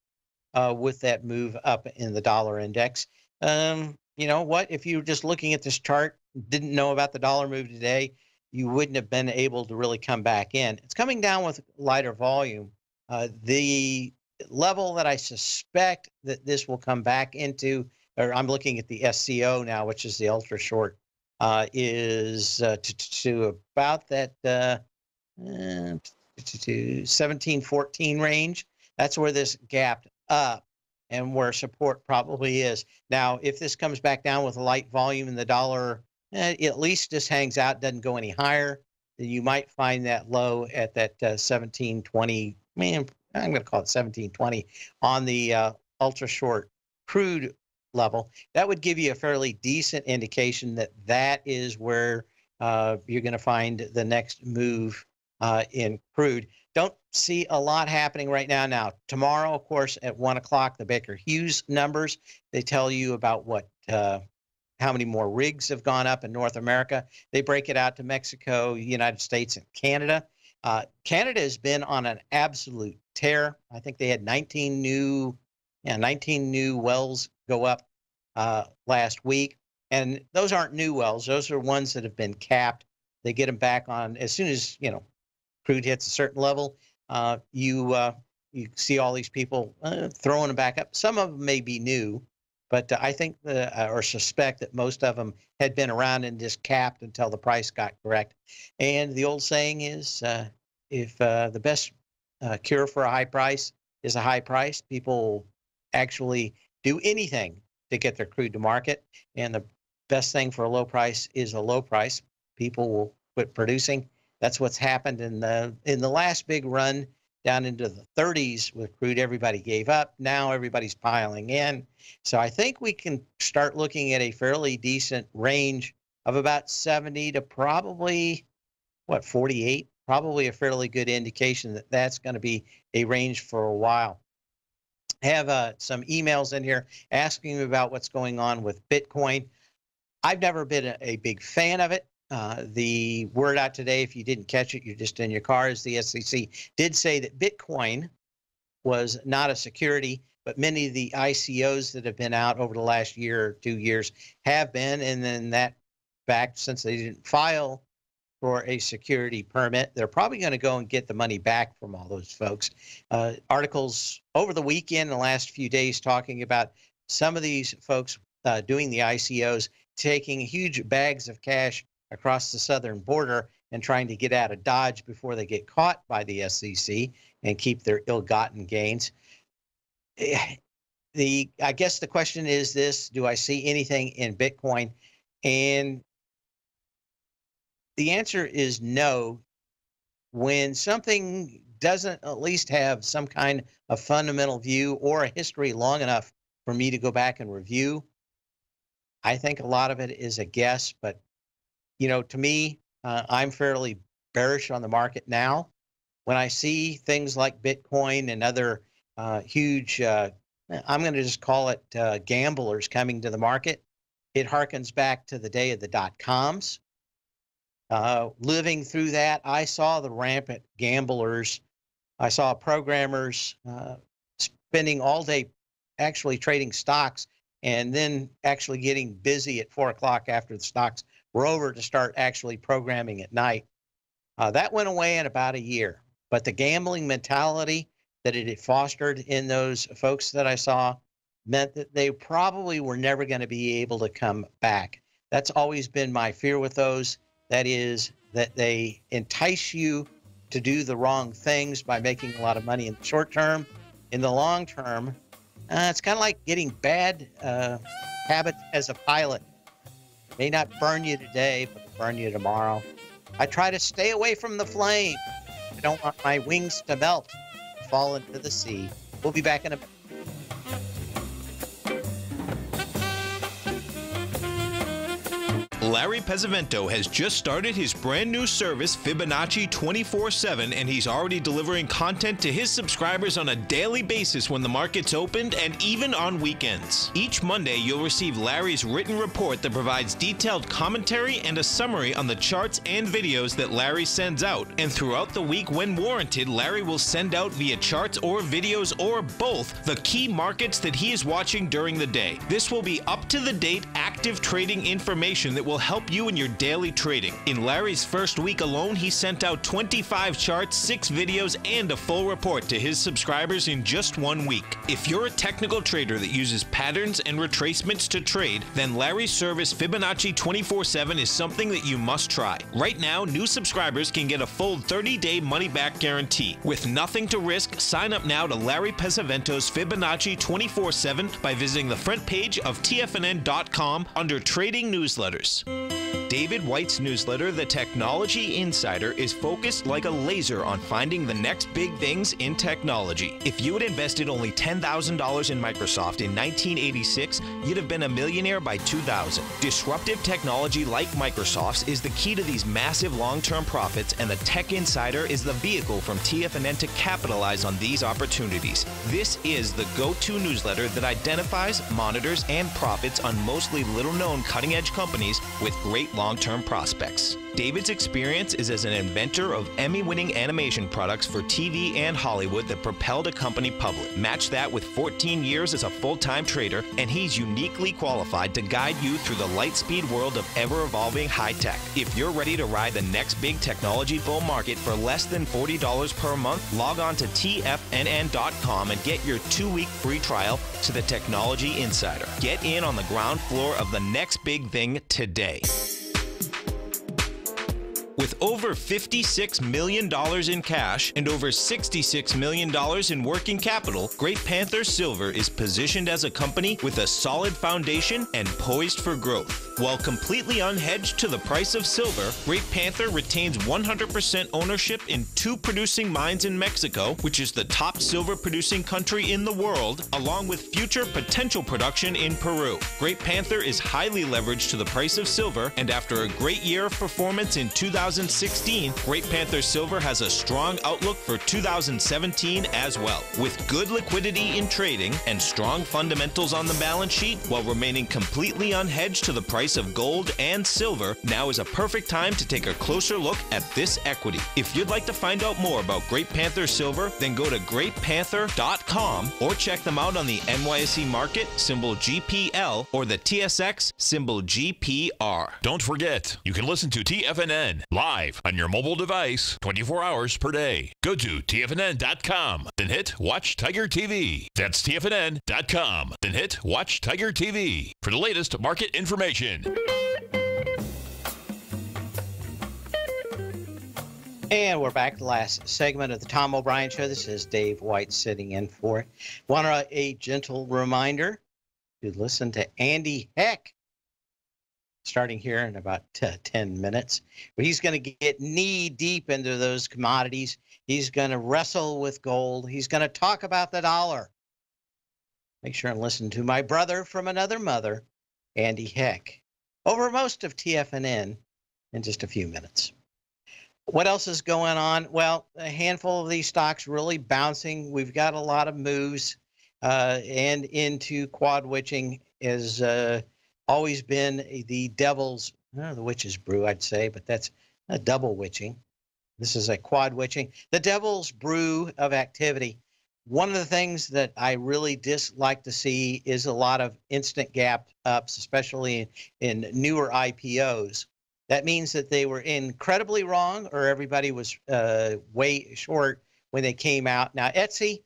with that move up in the dollar index. You know what? If you were just looking at this chart, didn't know about the dollar move today, you wouldn't have been able to really come back in. It's coming down with lighter volume. The level that I suspect that this will come back into, or I'm looking at the SCO now, which is the ultra short, is to about that 1714 range. That's where this gapped up and where support probably is. Now, if this comes back down with a light volume and the dollar at least just hangs out, doesn't go any higher, then you might find that low at that 1720. I'm going to call it 1720 on the ultra short crude level. That would give you a fairly decent indication that that is where you're going to find the next move in crude. Don't see a lot happening right now. Now, tomorrow, of course, at 1 o'clock, the Baker Hughes numbers, they tell you about what how many more rigs have gone up in North America. They break it out to Mexico, United States, and Canada. Canada has been on an absolute tear. I think they had 19 new wells go up last week. And those aren't new wells. Those are ones that have been capped. They get them back on as soon as, crude hits a certain level. You see all these people throwing them back up. Some of them may be new, but I think or suspect that most of them had been around and just capped until the price got correct. And the old saying is, if the best cure for a high price is a high price, people actually do anything to get their crude to market. And the best thing for a low price is a low price. People will quit producing. That's what's happened in the last big run down into the 30s with crude. Everybody gave up. Now everybody's piling in. So I think we can start looking at a fairly decent range of about 70 to probably, 48? Probably a fairly good indication that that's going to be a range for a while. I have some emails in here asking about what's going on with Bitcoin. I've never been a big fan of it. The word out today, if you didn't catch it, you're just in your car, is the SEC did say that Bitcoin was not a security, but many of the ICOs that have been out over the last year or 2 years have been. And then that fact, since they didn't file for a security permit, they're probably going to go and get the money back from all those folks. Articles over the weekend, the last few days, talking about some of these folks doing the ICOs, taking huge bags of cash across the southern border and trying to get out of Dodge before they get caught by the SEC and keep their ill-gotten gains. I guess the question is this: do I see anything in Bitcoin? And the answer is no. When something doesn't at least have some kind of fundamental view or a history long enough for me to go back and review, I think a lot of it is a guess. But, you know, to me, I'm fairly bearish on the market now. When I see things like Bitcoin and other huge, I'm going to just call it gamblers coming to the market, it harkens back to the day of the dot-coms. Living through that, I saw the rampant gamblers. I saw programmers spending all day actually trading stocks and then actually getting busy at 4 o'clock after the stocks were over to start actually programming at night. That went away in about a year. But the gambling mentality that it had fostered in those folks that I saw meant that they probably were never going to be able to come back. That's always been my fear with those. That is that they entice you to do the wrong things by making a lot of money in the short term. In the long term, it's kind of like getting bad habits as a pilot. It may not burn you today, but it'll burn you tomorrow. I try to stay away from the flame. I don't want my wings to melt, fall into the sea. We'll be back in a minute. Larry Pesavento has just started his brand new service, Fibonacci 24/7, and he's already delivering content to his subscribers on a daily basis when the market's opened and even on weekends. Each Monday, you'll receive Larry's written report that provides detailed commentary and a summary on the charts and videos that Larry sends out. And throughout the week, when warranted, Larry will send out via charts or videos or both the key markets that he is watching during the day. This will be up-to-the-date, active trading information that will help you in your daily trading. In Larry's first week alone, he sent out 25 charts, 6 videos, and a full report to his subscribers in just 1 week. If you're a technical trader that uses patterns and retracements to trade, then Larry's service Fibonacci 24/7 is something that you must try. Right now, new subscribers can get a full 30-day money-back guarantee. With nothing to risk, sign up now to Larry Pesavento's Fibonacci 24/7 by visiting the front page of TFNN.com under Trading Newsletters. David White's newsletter, The Technology Insider, is focused like a laser on finding the next big things in technology. If you had invested only $10,000 in Microsoft in 1986, you'd have been a millionaire by 2000. Disruptive technology like Microsoft's is the key to these massive long-term profits, and the Tech Insider is the vehicle from TFNN to capitalize on these opportunities. This is the go-to newsletter that identifies, monitors, and profits on mostly little-known cutting-edge companies with great long-term prospects. David's experience is as an inventor of Emmy-winning animation products for TV and Hollywood that propelled a company public. Match that with 14 years as a full-time trader, and he's uniquely qualified to guide you through the light-speed world of ever-evolving high-tech. If you're ready to ride the next big technology bull market for less than $40 per month, log on to TFNN.com and get your 2-week free trial to the Technology Insider. Get in on the ground floor of the next big thing today. With over $56 million in cash and over $66 million in working capital, Great Panther Silver is positioned as a company with a solid foundation and poised for growth. While completely unhedged to the price of silver, Great Panther retains 100% ownership in 2 producing mines in Mexico, which is the top silver producing country in the world, along with future potential production in Peru. Great Panther is highly leveraged to the price of silver, and after a great year of performance in 2016, Great Panther Silver has a strong outlook for 2017 as well. With good liquidity in trading and strong fundamentals on the balance sheet, while remaining completely unhedged to the price of gold and silver, now is a perfect time to take a closer look at this equity. If you'd like to find out more about Great Panther Silver, then go to greatpanther.com or check them out on the NYSE market, symbol GPL, or the TSX, symbol GPR. Don't forget, you can listen to TFNN live on your mobile device 24 hours per day. Go to TFNN.com, then hit Watch Tiger TV. That's TFNN.com, then hit Watch Tiger TV for the latest market information. And we're back to the last segment of the Tom O'Brien Show. This is Dave White sitting in for it. Want a gentle reminder to listen to Andy Heck starting here in about 10 minutes. But he's going to get knee deep into those commodities. He's going to wrestle with gold. He's going to talk about the dollar. Make sure and listen to my brother from another mother, Andy Heck, over most of TFNN in just a few minutes. What else is going on? Well, a handful of these stocks really bouncing. We've got a lot of moves, and into quad witching has always been the devil's, the witch's brew, I'd say, but that's a double witching. This is a quad witching, the devil's brew of activity. One of the things that I really dislike to see is a lot of instant gap ups, especially in newer IPOs. That means that they were incredibly wrong, or everybody was way short when they came out. Now, Etsy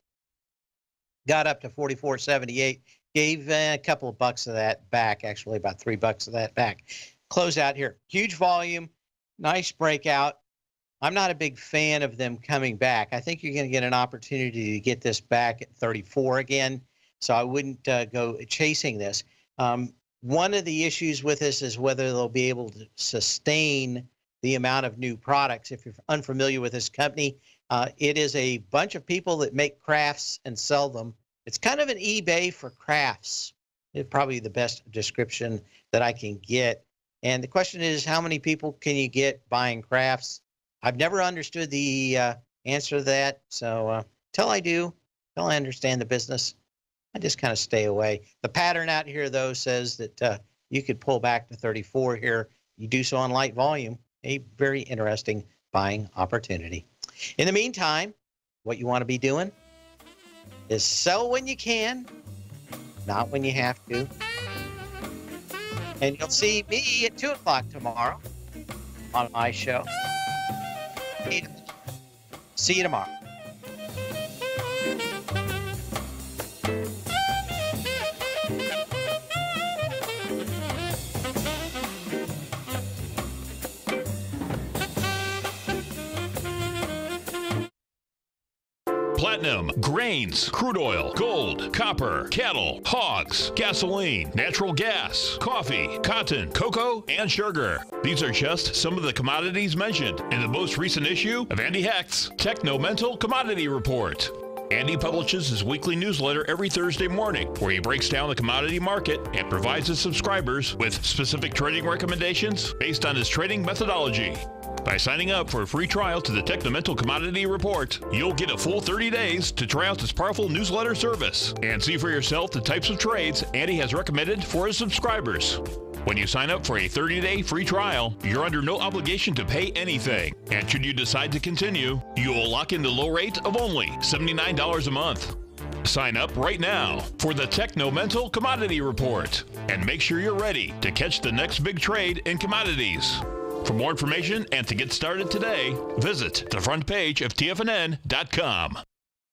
got up to 44.78, gave a couple of bucks of that back, actually about $3 of that back. Close out here. Huge volume, nice breakout. I'm not a big fan of them coming back. I think you're going to get an opportunity to get this back at 34 again, so I wouldn't go chasing this. One of the issues with this is whether they'll be able to sustain the amount of new products. If you're unfamiliar with this company, it is a bunch of people that make crafts and sell them. It's kind of an eBay for crafts. It's probably the best description that I can get. And the question is, how many people can you get buying crafts? I've never understood the answer to that. So till I do, till I understand the business, I just kind of stay away. The pattern out here, though, says that you could pull back to 34 here. You do so on light volume, a very interesting buying opportunity. In the meantime, what you want to be doing is sell when you can, not when you have to. And you'll see me at 2 o'clock tomorrow on my show. See you tomorrow. Platinum, grains, crude oil, gold, copper, cattle, hogs, gasoline, natural gas, coffee, cotton, cocoa, and sugar. These are just some of the commodities mentioned in the most recent issue of Andy Hecht's Techno-Mental Commodity Report. Andy publishes his weekly newsletter every Thursday morning, where he breaks down the commodity market and provides his subscribers with specific trading recommendations based on his trading methodology. By signing up for a free trial to the Techno-Mental Commodity Report, you'll get a full 30 days to try out this powerful newsletter service and see for yourself the types of trades Andy has recommended for his subscribers. When you sign up for a 30-day free trial, you're under no obligation to pay anything. And should you decide to continue, you will lock in the low rate of only $79 a month. Sign up right now for the Techno-Mental Commodity Report and make sure you're ready to catch the next big trade in commodities. For more information and to get started today, visit the front page of TFNN.com.